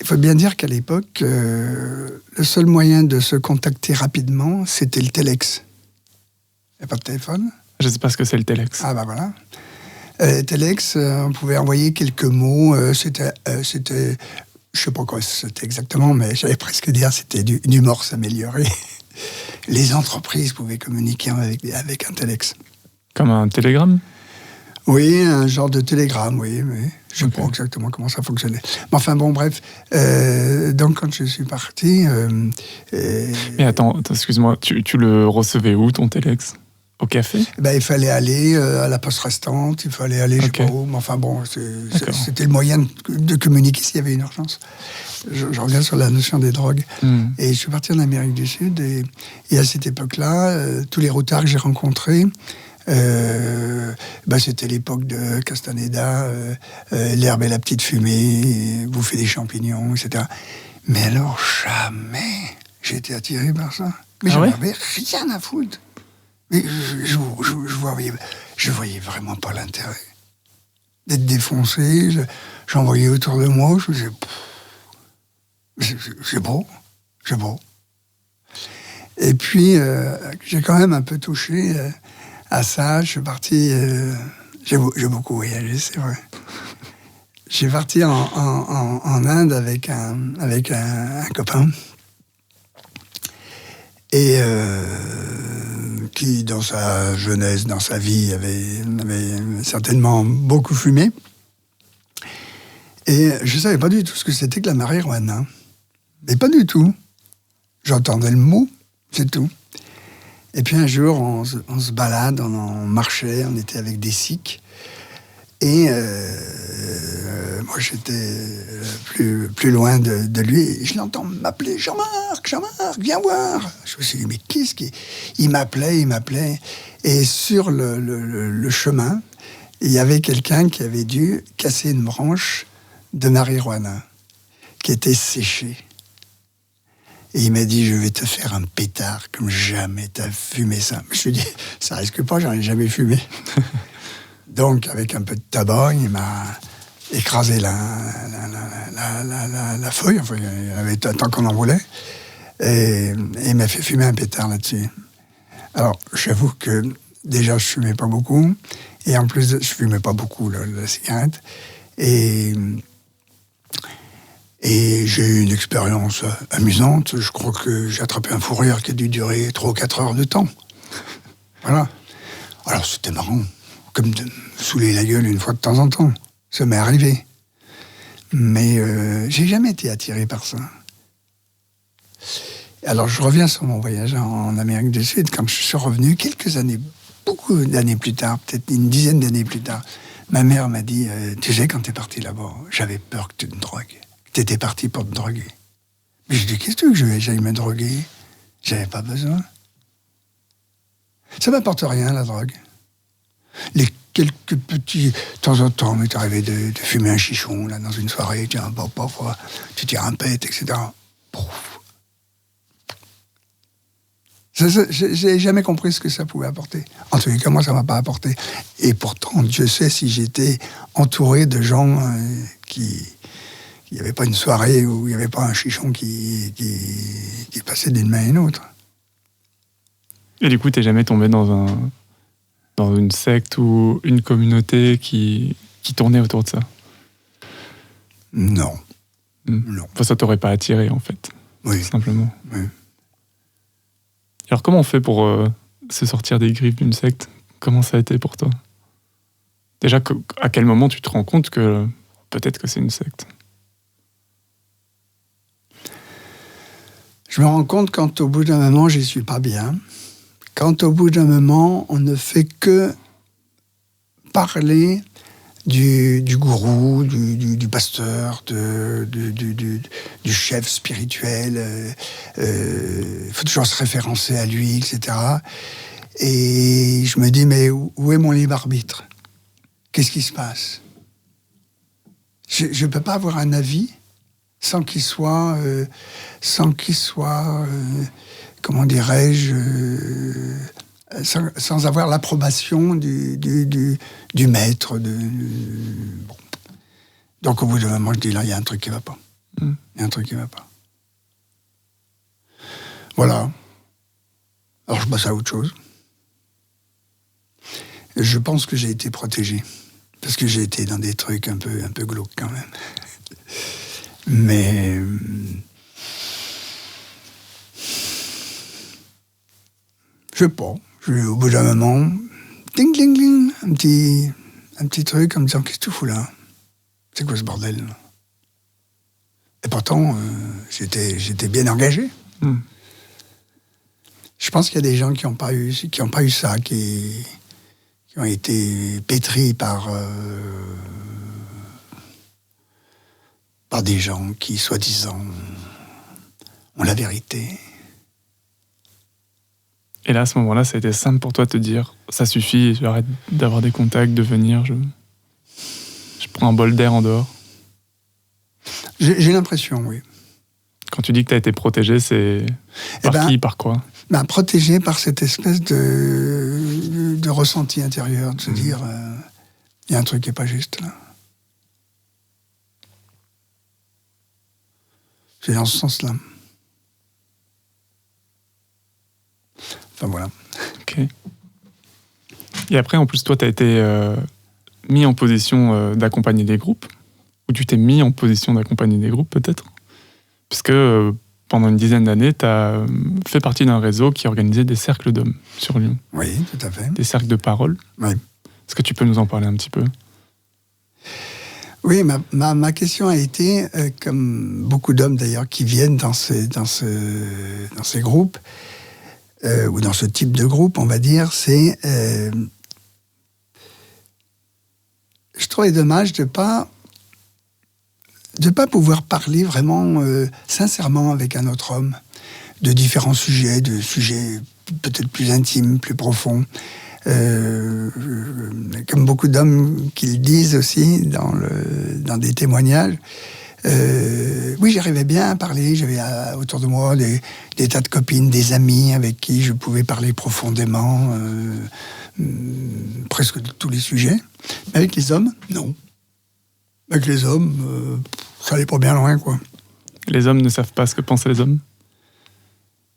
Il faut bien dire qu'à l'époque, le seul moyen de se contacter rapidement, c'était le téléx. Il n'y a pas de téléphone. Je ne sais pas ce que c'est le téléx. Ah ben voilà. Téléx, on pouvait envoyer quelques mots. C'était, je sais pas quoi c'était exactement, mais j'allais presque dire c'était du morse amélioré. Les entreprises pouvaient communiquer avec un téléx. Comme un télégramme ? Oui, un genre de télégramme, oui, mais je ne sais pas exactement comment ça fonctionnait. Mais enfin bon, bref. Donc quand je suis parti... Mais attends, excuse-moi, tu le recevais où, ton téléx ? Au café ? Il fallait aller à la poste restante, il fallait aller, je sais pas où, mais enfin bon, c'était le moyen de communiquer s'il y avait une urgence. Je reviens sur la notion des drogues. Et je suis parti en Amérique du Sud, et à cette époque-là, tous les routards que j'ai rencontrés, c'était l'époque de Castaneda, l'herbe et la petite fumée, bouffer des champignons, etc. Mais alors, jamais j'ai été attiré par ça. Mais j'en avais rien à foutre. Mais je voyais vraiment pas l'intérêt d'être défoncé. J'en voyais autour de moi, je me disais, c'est beau. Et puis, j'ai quand même un peu touché à ça. Je suis parti, j'ai beaucoup voyagé, c'est vrai. J'ai parti en Inde avec un copain. Et qui, dans sa jeunesse, dans sa vie, avait certainement beaucoup fumé. Et je ne savais pas du tout ce que c'était que la marijuana. Mais pas du tout. J'entendais le mot, c'est tout. Et puis un jour, on se balade, on marchait, on était avec des Sikhs. Et moi, j'étais plus loin de lui. Et je l'entends m'appeler, Jean-Marc, viens voir. Je me suis dit, mais qu'est-ce qu'il... Il m'appelait. Et sur le chemin, il y avait quelqu'un qui avait dû casser une branche de marijuana qui était séchée. Et il m'a dit, je vais te faire un pétard comme jamais t'as fumé ça. Je me suis dit, ça risque pas, j'en ai jamais fumé. Donc, avec un peu de tabac, il m'a écrasé la feuille, enfin, il y en avait tant qu'on en voulait, et il m'a fait fumer un pétard là-dessus. Alors, j'avoue que déjà, je fumais pas beaucoup, et en plus, je fumais pas beaucoup la cigarette, et j'ai eu une expérience amusante. Je crois que j'ai attrapé un fou rire qui a dû durer 3 ou 4 heures de temps. Voilà. Alors, c'était marrant. Comme de me saouler la gueule une fois de temps en temps. Ça m'est arrivé. Mais j'ai jamais été attiré par ça. Alors je reviens sur mon voyage en Amérique du Sud. Quand je suis revenu, beaucoup d'années plus tard, peut-être une dizaine d'années plus tard, ma mère m'a dit, tu sais, quand t'es parti là-bas, j'avais peur que tu te drogues. Que t'étais parti pour te droguer. Mais je dis, qu'est-ce que tu veux que j'aille me droguer? J'avais pas besoin. Ça m'apporte rien, la drogue. Les quelques petits... De temps en temps, m'est arrivé de fumer un chichon, là, dans une soirée, tiens, parfois, tu tires un pet, etc. Pouf. J'ai jamais compris ce que ça pouvait apporter. En tout cas, moi, ça m'a pas apporté. Et pourtant, Dieu sait si j'étais entouré de gens qui... Il n'y avait pas une soirée où il n'y avait pas un chichon qui passait d'une main à une autre. Et du coup, t'es jamais tombé dans une secte ou une communauté qui tournait autour de ça? Non. Non. Enfin, ça t'aurait pas attiré, en fait. Oui. Tout simplement. Oui. Alors, comment on fait pour se sortir des griffes d'une secte? Comment ça a été pour toi? Déjà, à quel moment tu te rends compte que peut-être que c'est une secte? Je me rends compte quand au bout d'un moment, j'y suis pas bien. Quand au bout d'un moment, on ne fait que parler du gourou, du pasteur, du chef spirituel. Il faut toujours se référencer à lui, etc. Et je me dis, mais où est mon libre arbitre? Qu'est-ce qui se passe? Je ne peux pas avoir un avis sans qu'il soit comment dirais-je, sans avoir l'approbation du maître. Bon. Donc au bout d'un moment, je dis là, il y a un truc qui ne va pas. Il y a un truc qui ne va pas. Voilà. Alors je passe à autre chose. Je pense que j'ai été protégé. Parce que j'ai été dans des trucs un peu glauques quand même. Mais... je sais pas. Au bout d'un moment, ding, ding, ding, un petit truc en me disant, qu'est-ce que tu fous là? C'est quoi ce bordel là? Et pourtant, j'étais bien engagé. Je pense qu'il y a des gens qui n'ont pas eu ça, qui ont été pétris par des gens qui, soi-disant, ont la vérité. Et là, à ce moment-là, ça a été simple pour toi de te dire, ça suffit, j'arrête d'avoir des contacts, de venir, je prends un bol d'air en dehors. J'ai l'impression, oui. Quand tu dis que tu as été protégé, c'est par qui, par quoi? Protégé par cette espèce de ressenti intérieur, de se dire, il y a un truc qui n'est pas juste là. C'est dans ce sens-là. Enfin voilà. Ok. Et après, en plus, toi, tu as été mis en position d'accompagner des groupes, ou tu t'es mis en position d'accompagner des groupes, peut-être, puisque pendant une dizaine d'années, tu as fait partie d'un réseau qui organisait des cercles d'hommes sur Lyon. Oui, tout à fait. Des cercles de parole. Oui. Est-ce que tu peux nous en parler un petit peu? Oui, ma question a été, comme beaucoup d'hommes d'ailleurs qui viennent dans ces groupes, ou dans ce type de groupe, on va dire, c'est... je trouvais dommage de pas pouvoir parler vraiment sincèrement avec un autre homme de différents sujets, de sujets peut-être plus intimes, plus profonds. Comme beaucoup d'hommes qui le disent aussi dans des témoignages, oui, j'arrivais bien à parler, j'avais autour de moi des tas de copines, des amis avec qui je pouvais parler profondément, presque de tous les sujets. Mais avec les hommes, non. Avec les hommes, ça allait pas bien loin, quoi. Les hommes ne savent pas ce que pensent les hommes?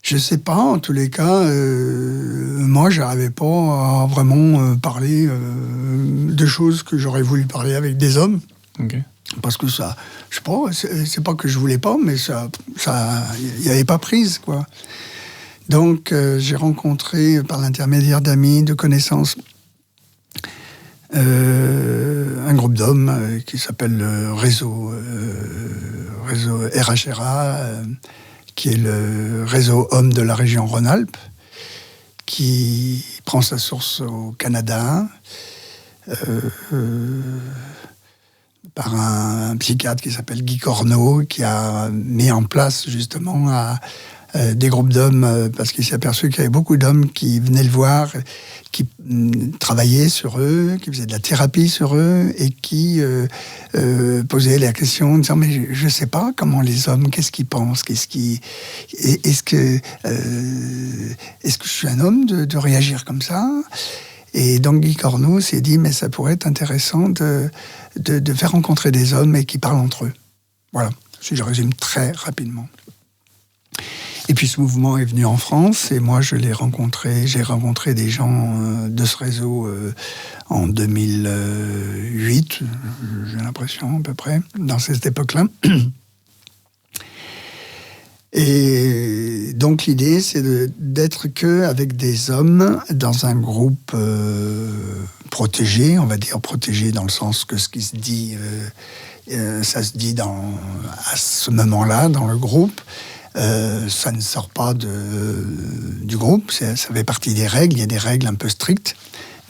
Je sais pas, en tous les cas, moi, j'arrivais pas à vraiment parler de choses que j'aurais voulu parler avec des hommes. Ok. Parce que ça, je sais pas, c'est pas que je voulais pas, mais ça, il n'y avait pas prise, quoi. Donc, j'ai rencontré, par l'intermédiaire d'amis, de connaissances, un groupe d'hommes qui s'appelle le réseau RHRA, qui est le réseau homme de la région Rhône-Alpes, qui prend sa source au Canada, par un psychiatre qui s'appelle Guy Corneau, qui a mis en place justement des groupes d'hommes, parce qu'il s'est aperçu qu'il y avait beaucoup d'hommes qui venaient le voir, qui travaillaient sur eux, qui faisaient de la thérapie sur eux, et qui posaient la question en disant « mais je ne sais pas comment les hommes, qu'est-ce qu'ils pensent, est-ce que je suis un homme de réagir comme ça ?» Et donc Guy Corneau s'est dit « mais ça pourrait être intéressant de faire rencontrer des hommes et qui parlent entre eux. » Voilà, si je résume très rapidement. Et puis ce mouvement est venu en France et moi j'ai rencontré des gens de ce réseau en 2008, j'ai l'impression à peu près, dans cette époque-là. Et donc l'idée c'est d'être qu'avec des hommes dans un groupe protégé, on va dire protégé dans le sens que ce qui se dit, ça se dit à ce moment-là dans le groupe. Ça ne sort pas du groupe, ça fait partie des règles, il y a des règles un peu strictes,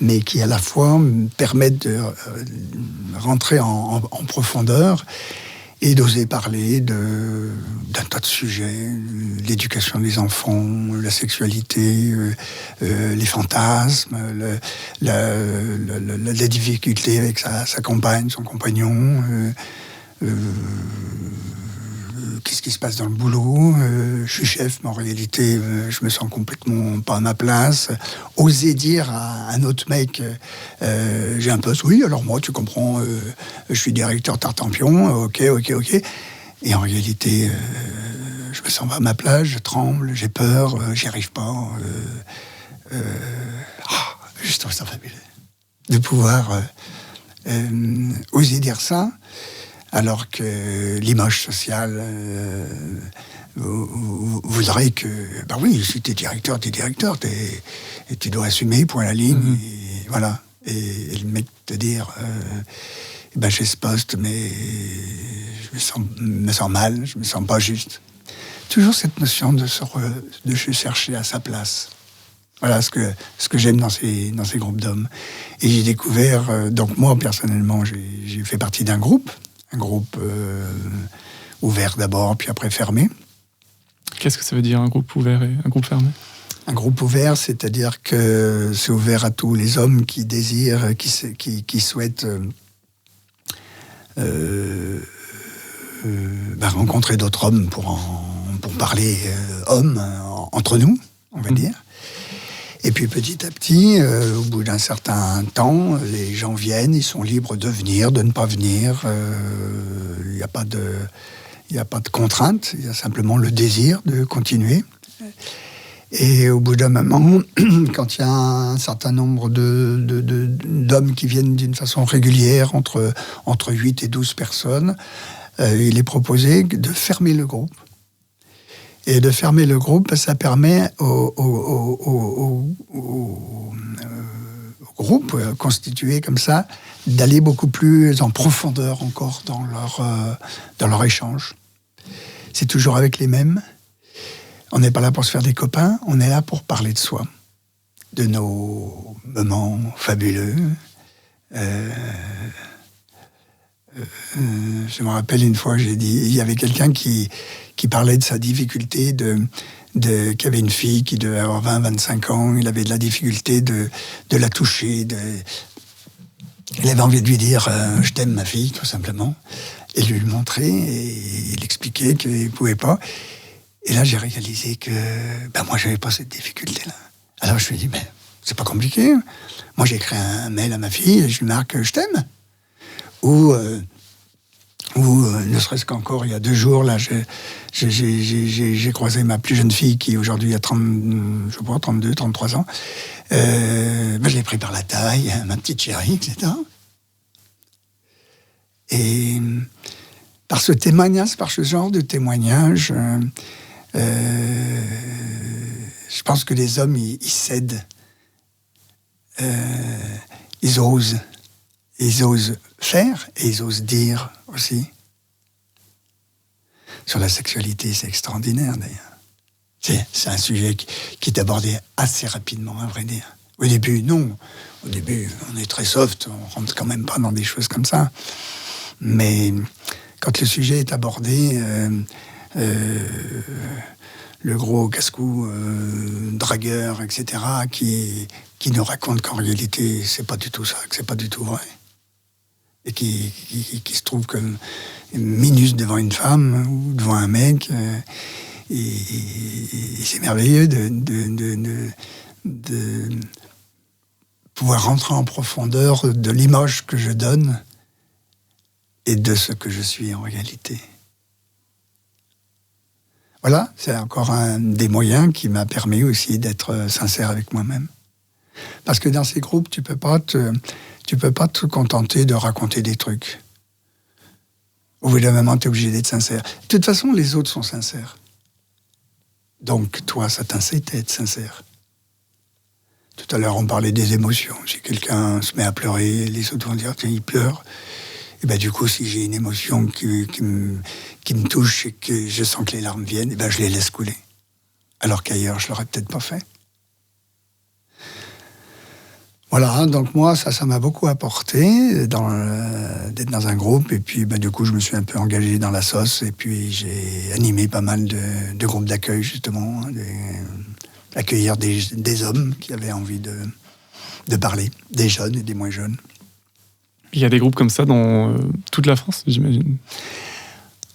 mais qui à la fois permettent de rentrer en profondeur et d'oser parler d'un tas de sujets, l'éducation des enfants, la sexualité, les fantasmes, la difficulté avec sa compagne, son compagnon, qu'est-ce qui se passe dans le boulot, je suis chef, mais en réalité, je me sens complètement pas à ma place. Oser dire à un autre mec, j'ai un poste, oui, alors moi, tu comprends, je suis directeur Tartampion, ok. Et en réalité, je me sens pas à ma place, je tremble, j'ai peur, j'y arrive pas. Je trouve ça fabuleux. De pouvoir oser dire ça, alors que l'image sociale voudrait que, ben oui, si t'es directeur, et tu dois assumer, point à la ligne, et voilà. Et le mec te dire, ben j'ai ce poste, mais je me sens mal, je me sens pas juste. Toujours cette notion de se chercher à sa place. Voilà ce que j'aime dans ces groupes d'hommes. Et j'ai découvert, donc moi personnellement, j'ai fait partie d'un groupe ouvert d'abord, puis après fermé. Qu'est-ce que ça veut dire un groupe ouvert et un groupe fermé? Un groupe ouvert, c'est-à-dire que c'est ouvert à tous les hommes qui désirent, qui souhaitent rencontrer d'autres hommes pour pour parler hommes entre nous, on va dire. Et puis petit à petit, au bout d'un certain temps, les gens viennent, ils sont libres de venir, de ne pas venir. Il n'y a pas de contrainte, il y a simplement le désir de continuer. Et au bout d'un moment, quand il y a un certain nombre d'hommes qui viennent d'une façon régulière, entre 8 et 12 personnes, il est proposé de fermer le groupe. Et de fermer le groupe, ça permet au groupe constitué comme ça d'aller beaucoup plus en profondeur encore dans leur échange. C'est toujours avec les mêmes. On n'est pas là pour se faire des copains, on est là pour parler de soi, de nos moments fabuleux. Je me rappelle une fois, j'ai dit, il y avait quelqu'un qui parlait de sa difficulté qui avait une fille qui devait avoir 20-25 ans, il avait de la difficulté de la toucher, il avait envie de lui dire je t'aime ma fille, tout simplement, et lui le montrer, et il expliquait qu'il ne pouvait pas. Et là, j'ai réalisé que moi, je n'avais pas cette difficulté-là. Alors, je lui ai dit, mais c'est pas compliqué. Moi, j'ai écrit un mail à ma fille et je lui marque « Je t'aime ». Ou ne serait-ce qu'encore, il y a 2 jours, là, j'ai croisé ma plus jeune fille qui, aujourd'hui, a 32, 33 ans. Je l'ai pris par la taille, ma petite chérie, etc. Et par ce témoignage, par ce genre de témoignage, je pense que les hommes, ils cèdent. Ils osent faire et ils osent dire aussi. Sur la sexualité, c'est extraordinaire d'ailleurs. C'est un sujet qui est abordé assez rapidement, à vrai dire. Au début, non. Au début, on est très soft, on rentre quand même pas dans des choses comme ça. Mais quand le sujet est abordé, le gros casse-cou, dragueur, etc., qui nous raconte qu'en réalité, c'est pas du tout ça, que c'est pas du tout vrai. Et qui se trouve comme minus devant une femme ou devant un mec. Et c'est merveilleux de pouvoir rentrer en profondeur de l'image que je donne et de ce que je suis en réalité. Voilà, c'est encore un des moyens qui m'a permis aussi d'être sincère avec moi-même. Parce que dans ces groupes, tu peux pas te contenter de raconter des trucs. Au bout d'un moment, tu es obligé d'être sincère. De toute façon, les autres sont sincères. Donc, toi, ça t'incite à être sincère. Tout à l'heure, on parlait des émotions. Si quelqu'un se met à pleurer, les autres vont dire, tiens, il pleure. Et ben, du coup, si j'ai une émotion qui me touche et que je sens que les larmes viennent, et ben, je les laisse couler. Alors qu'ailleurs, je l'aurais peut-être pas fait. Voilà, donc moi, ça m'a beaucoup apporté d'être dans un groupe. Et puis, du coup, je me suis un peu engagé dans la sauce. Et puis, j'ai animé pas mal de groupes d'accueil, justement, accueillir des hommes qui avaient envie de parler, des jeunes et des moins jeunes. Il y a des groupes comme ça dans toute la France, j'imagine.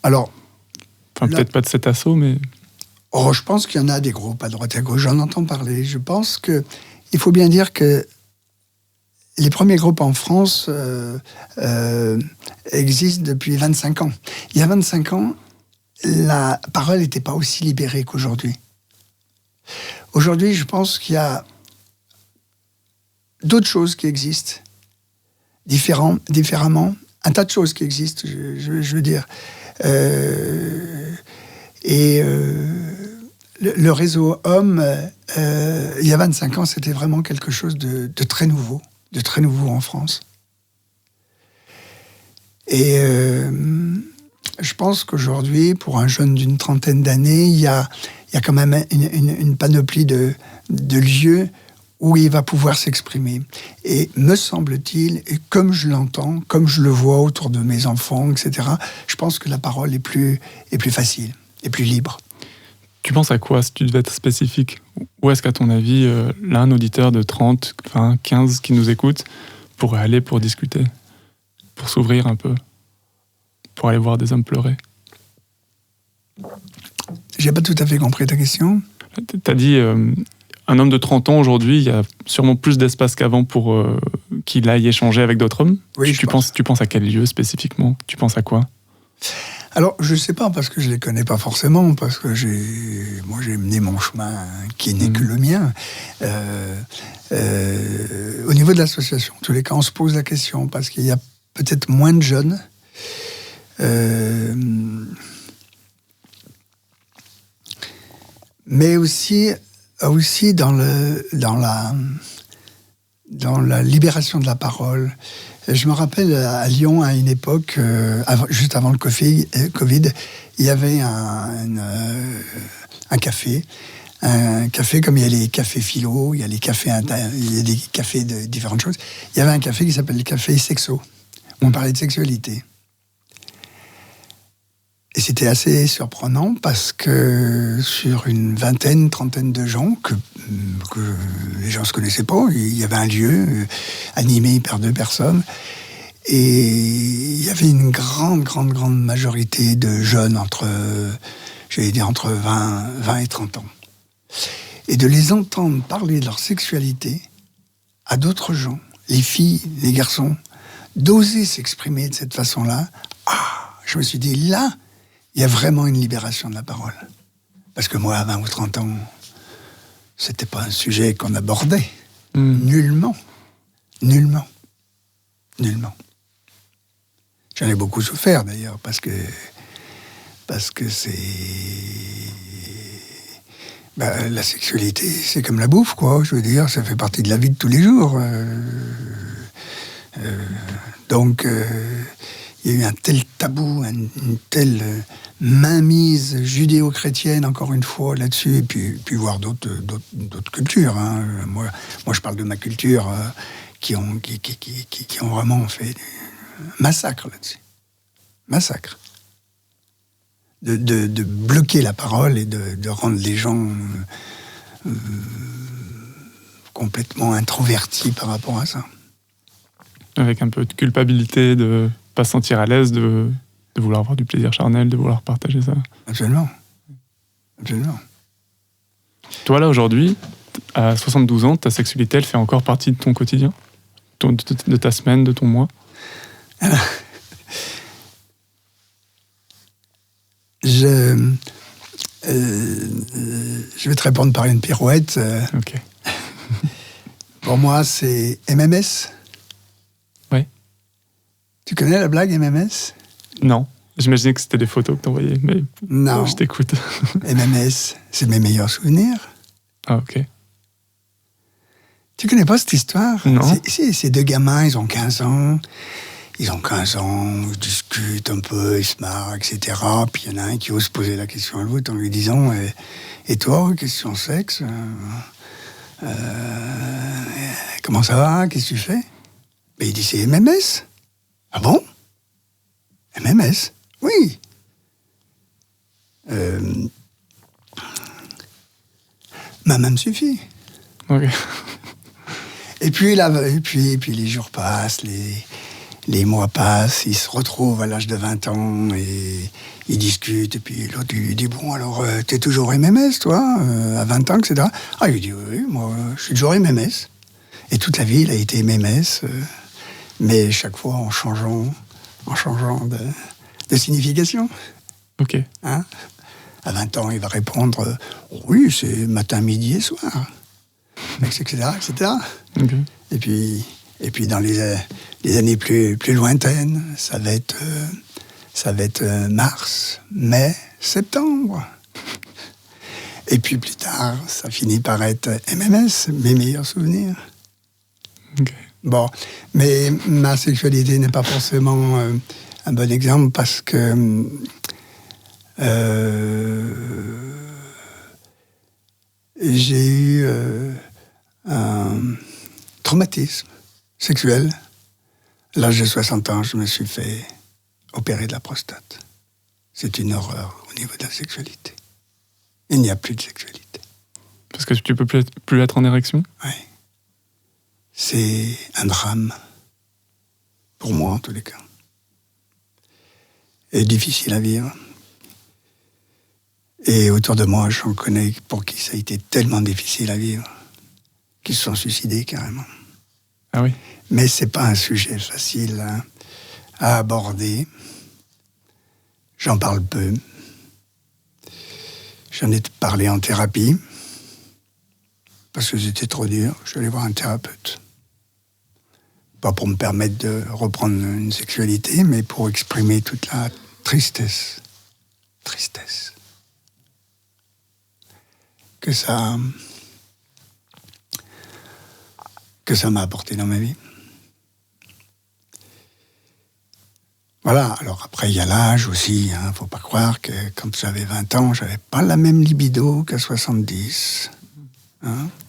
Alors, peut-être pas de cet assaut, mais... Oh, je pense qu'il y en a des groupes à droite et à gauche, j'en entends parler. Je pense qu'il faut bien dire que les premiers groupes en France existent depuis 25 ans. Il y a 25 ans, la parole n'était pas aussi libérée qu'aujourd'hui. Aujourd'hui, je pense qu'il y a d'autres choses qui existent, différemment, un tas de choses qui existent, je veux dire. Le réseau homme, il y a 25 ans, c'était vraiment quelque chose de très nouveau en France. Et je pense qu'aujourd'hui, pour un jeune d'une trentaine d'années, il y a quand même une panoplie de lieux où il va pouvoir s'exprimer. Et me semble-t-il, et comme je l'entends, comme je le vois autour de mes enfants, etc., je pense que la parole est plus facile, est plus libre. Tu penses à quoi, si tu devais être spécifique? Où est-ce qu'à ton avis, là, un auditeur de 30, 20, 15 qui nous écoute pourrait aller pour discuter, pour s'ouvrir un peu, pour aller voir des hommes pleurer? J'ai pas tout à fait compris ta question. Tu as dit un homme de 30 ans aujourd'hui, il y a sûrement plus d'espace qu'avant pour qu'il aille échanger avec d'autres hommes. Oui, tu penses à quel lieu spécifiquement? Tu penses à quoi? Alors, je sais pas, parce que je les connais pas forcément, parce que moi j'ai mené mon chemin qui n'est que le mien. Au niveau de l'association, en tous les cas, on se pose la question, parce qu'il y a peut-être moins de jeunes. Mais aussi dans la libération de la parole. Je me rappelle à Lyon, à une époque, juste avant le Covid, il y avait un café comme il y a les cafés philo, il y a des cafés de différentes choses. Il y avait un café qui s'appelle le café sexo, où on parlait de sexualité. Et c'était assez surprenant parce que sur une vingtaine, trentaine de gens, que les gens ne se connaissaient pas, il y avait un lieu animé par 2 personnes, et il y avait une grande majorité de jeunes entre 20 et 30 ans. Et de les entendre parler de leur sexualité à d'autres gens, les filles, les garçons, d'oser s'exprimer de cette façon-là, je me suis dit, là, il y a vraiment une libération de la parole. Parce que moi, à 20 ou 30 ans, c'était pas un sujet qu'on abordait. Nullement. J'en ai beaucoup souffert, d'ailleurs, parce que c'est... la sexualité, c'est comme la bouffe, quoi. Je veux dire, ça fait partie de la vie de tous les jours. Donc... il y a eu un tel tabou, une telle mainmise judéo-chrétienne, encore une fois, là-dessus, et puis voir d'autres cultures. Hein. Moi, je parle de ma culture, qui ont vraiment fait massacre là-dessus. Massacre. De bloquer la parole et de rendre les gens complètement introvertis par rapport à ça. Avec un peu de culpabilité, de pas se sentir à l'aise, de vouloir avoir du plaisir charnel, de vouloir partager ça. Absolument. Toi, là, aujourd'hui, à 72 ans, ta sexualité, elle fait encore partie de ton quotidien, de ta semaine, de ton mois? Alors, je vais te répondre par une pirouette. Ok. Pour moi, c'est MMS. Oui. Tu connais la blague MMS? Non. J'imaginais que c'était des photos que t'envoyais, mais non. Je t'écoute. MMS, c'est mes meilleurs souvenirs. Ah, ok. Tu connais pas cette histoire? Non. Ces 2 gamins, ils ont 15 ans. Ils discutent un peu, ils se marrent, etc. Puis il y en a un qui ose poser la question à l'autre en lui disant « Et toi, question sexe comment ça va? Qu'est-ce que tu fais ?» Et il dit « C'est MMS. » « Ah bon? MMS? Oui. Maman me suffit. » Ok. Et puis les jours passent, les mois passent, ils se retrouvent à l'âge de 20 ans et ils discutent. Et puis l'autre lui dit « Bon, alors, t'es toujours MMS, toi, à 20 ans, etc. » Ah, il dit « Oui, moi, je suis toujours MMS. » Et toute la vie, il a été MMS, mais chaque fois en changeant de signification. Ok. Hein? À 20 ans, il va répondre « Oui, c'est matin, midi et soir. » etc. Okay. Et puis dans les années plus lointaines, ça va être mars, mai, septembre. Et puis plus tard, ça finit par être MMS, mes meilleurs souvenirs. Okay. Bon, mais ma sexualité n'est pas forcément un bon exemple parce que j'ai eu un traumatisme sexuel. À l'âge de 60 ans, je me suis fait opérer de la prostate. C'est une horreur au niveau de la sexualité. Il n'y a plus de sexualité. Parce que tu peux plus être en érection? Oui. C'est un drame. Pour moi, en tous les cas. Et difficile à vivre. Et autour de moi, j'en connais pour qui ça a été tellement difficile à vivre, qui se sont suicidés carrément. Ah oui. Mais c'est pas un sujet facile à aborder. J'en parle peu. J'en ai parlé en thérapie, parce que c'était trop dur. Je suis allé voir un thérapeute. Pas pour me permettre de reprendre une sexualité, mais pour exprimer toute la tristesse. Tristesse. Que ça m'a apporté dans ma vie. Voilà, alors après il y a l'âge aussi, faut pas croire que quand j'avais 20 ans, j'avais pas la même libido qu'à 70.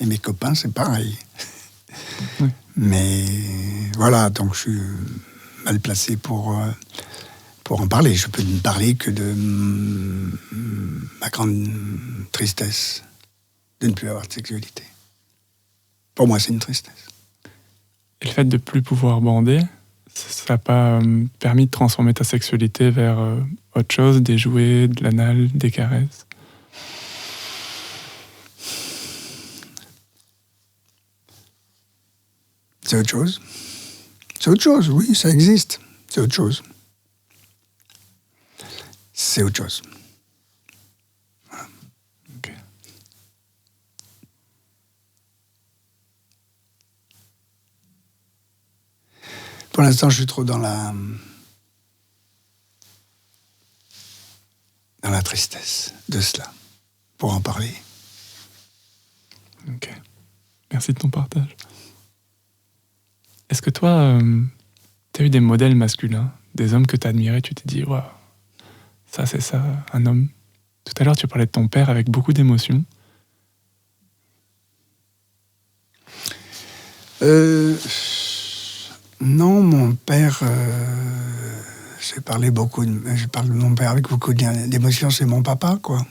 Et mes copains, c'est pareil. Oui. Mais voilà, donc je suis mal placé pour en parler. Je peux ne parler que de ma grande tristesse de ne plus avoir de sexualité. Pour moi, c'est une tristesse. Et le fait de plus pouvoir bander, ça n'a pas permis de transformer ta sexualité vers autre chose, des jouets, de l'anal, des caresses? C'est autre chose. C'est autre chose, oui, ça existe. C'est autre chose. C'est autre chose. Voilà. Ok. Pour l'instant, je suis trop dans la tristesse de cela, pour en parler. Ok. Merci de ton partage. Est-ce que toi, tu as eu des modèles masculins, des hommes que tu as admirés, tu t'es dit, waouh, ça c'est ça, un homme. Tout à l'heure, tu parlais de ton père avec beaucoup d'émotion. Non, mon père, je parle de mon père avec beaucoup d'émotion, c'est mon papa, quoi.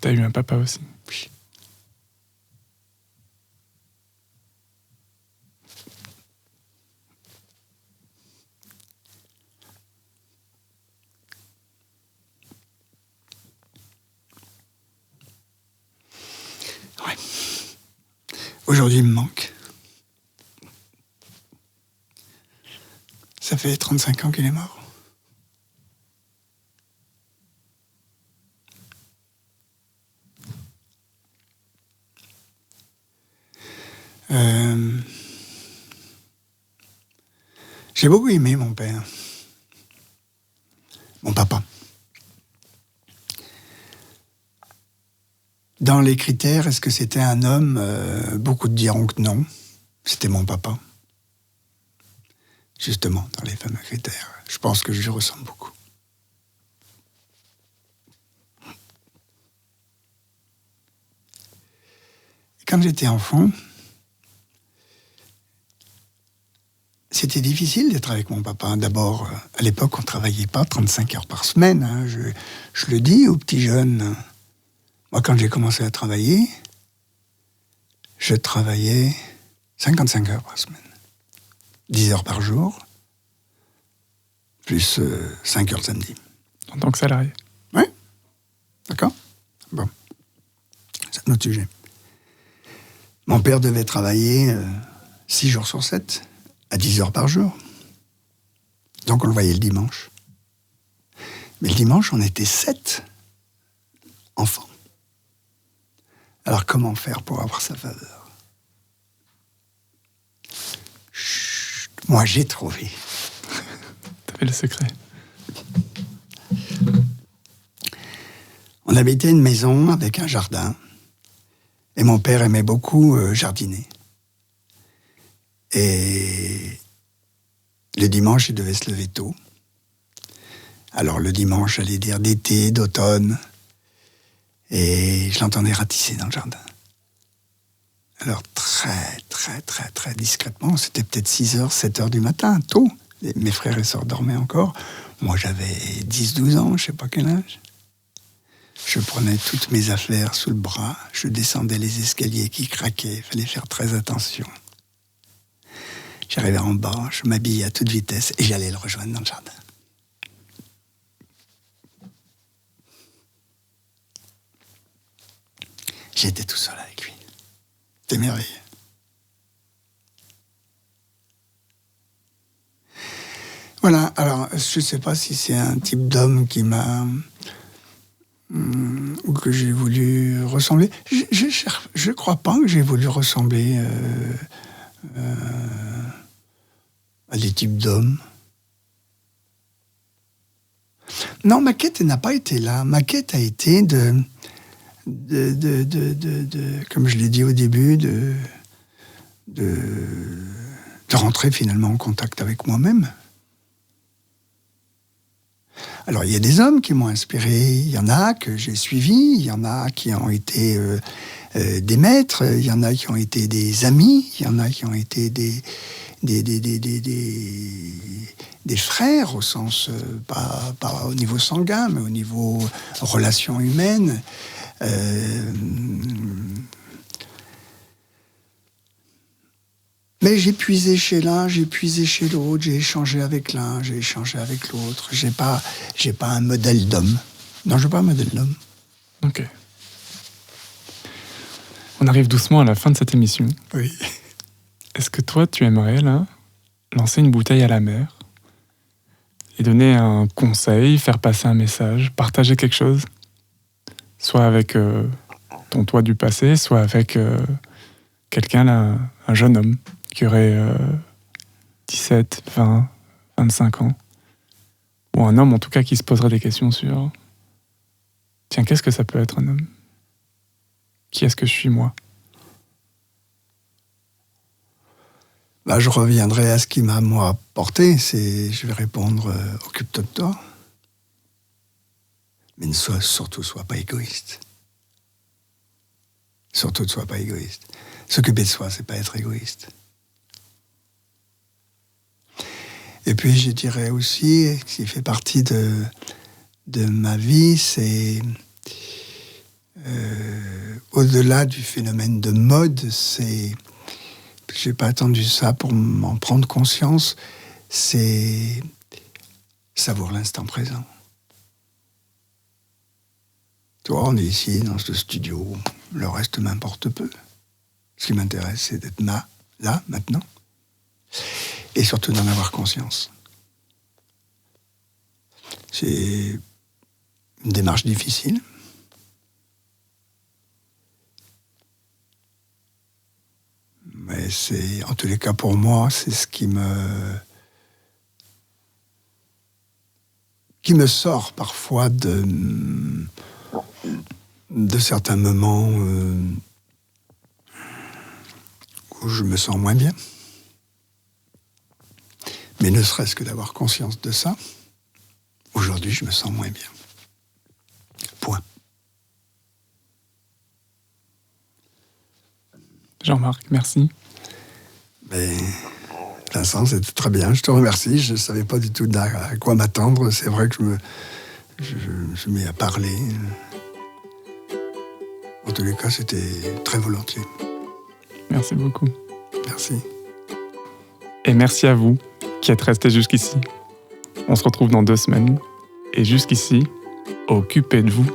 Tu as eu un papa aussi. Oui. Ouais. Aujourd'hui, il me manque. Ça fait 35 ans qu'il est mort. J'ai beaucoup aimé mon père. Mon papa. Dans les critères, est-ce que c'était un homme? Beaucoup diront que non. C'était mon papa. Justement, dans les fameux critères. Je pense que je lui ressemble beaucoup. Et quand j'étais enfant, c'était difficile d'être avec mon papa. D'abord, à l'époque, on ne travaillait pas 35 heures par semaine. Je le dis aux petits jeunes. Moi, quand j'ai commencé à travailler, je travaillais 55 heures par semaine. 10 heures par jour, plus 5 heures samedi. En tant que salarié. Oui, d'accord. Bon, c'est un autre sujet. Mon père devait travailler 6 jours sur 7, à 10 heures par jour. Donc on le voyait le dimanche. Mais le dimanche, on était 7 enfants. Alors comment faire pour avoir sa faveur? Moi, j'ai trouvé. T'avais le secret. On habitait une maison avec un jardin. Et mon père aimait beaucoup jardiner. Et le dimanche, il devait se lever tôt. Alors le dimanche, j'allais dire d'été, d'automne. Et je l'entendais ratisser dans le jardin. Alors très discrètement, c'était peut-être 6h, 7h du matin, tôt. Mes frères et sœurs dormaient encore. Moi, j'avais 10-12 ans, je sais pas quel âge. Je prenais toutes mes affaires sous le bras, je descendais les escaliers qui craquaient, il fallait faire très attention. J'arrivais en bas, je m'habillais à toute vitesse et j'allais le rejoindre dans le jardin. J'étais tout seul avec lui. C'était merveilleux. Voilà, alors je ne sais pas si c'est un type d'homme qui m'a... ou que j'ai voulu ressembler. Je ne crois pas que j'ai voulu ressembler à des types d'hommes. Non, ma quête n'a pas été là. Ma quête a été de comme je l'ai dit au début, de rentrer finalement en contact avec moi-même. Alors, il y a des hommes qui m'ont inspiré, il y en a que j'ai suivis, il y en a qui ont été des maîtres, il y en a qui ont été des amis, il y en a qui ont été des frères, au sens, pas au niveau sanguin, mais au niveau relations humaines. Mais j'ai puisé chez l'un, j'ai puisé chez l'autre, j'ai échangé avec l'un, j'ai échangé avec l'autre. J'ai pas un modèle d'homme. Non, je n'ai pas un modèle d'homme. Ok. On arrive doucement à la fin de cette émission. Oui. Est-ce que toi, tu aimerais, là, lancer une bouteille à la mer et donner un conseil, faire passer un message, partager quelque chose, soit avec ton toi du passé, soit avec quelqu'un, là, un jeune homme qui aurait 17, 20, 25 ans, ou un homme en tout cas qui se poserait des questions sur tiens, qu'est-ce que ça peut être un homme ? Qui est-ce que je suis moi ? Bah, je reviendrai à ce qui m'a, moi, porté. Je vais répondre occupe-toi de toi. Mais surtout, sois pas égoïste. Surtout, ne sois pas égoïste. S'occuper de soi, c'est pas être égoïste. Et puis, je dirais aussi, ce qui fait partie de ma vie, c'est au-delà du phénomène de mode, j'ai pas attendu ça pour m'en prendre conscience, c'est savourer l'instant présent. Tu vois, on est ici, dans ce studio, le reste m'importe peu. Ce qui m'intéresse, c'est d'être là, maintenant, et surtout d'en avoir conscience. C'est une démarche difficile. Mais c'est, en tous les cas pour moi, c'est ce qui me sort parfois de certains moments où je me sens moins bien. Mais ne serait-ce que d'avoir conscience de ça, aujourd'hui je me sens moins bien. Point. Jean-Marc, merci. Mais Vincent, c'était très bien, je te remercie. Je ne savais pas du tout à quoi m'attendre. C'est vrai que je m'y ai parlé. En tous les cas, c'était très volontiers. Merci beaucoup. Merci. Et merci à vous qui êtes restés jusqu'ici. On se retrouve dans 2 semaines. Et jusqu'ici, occupez de vous.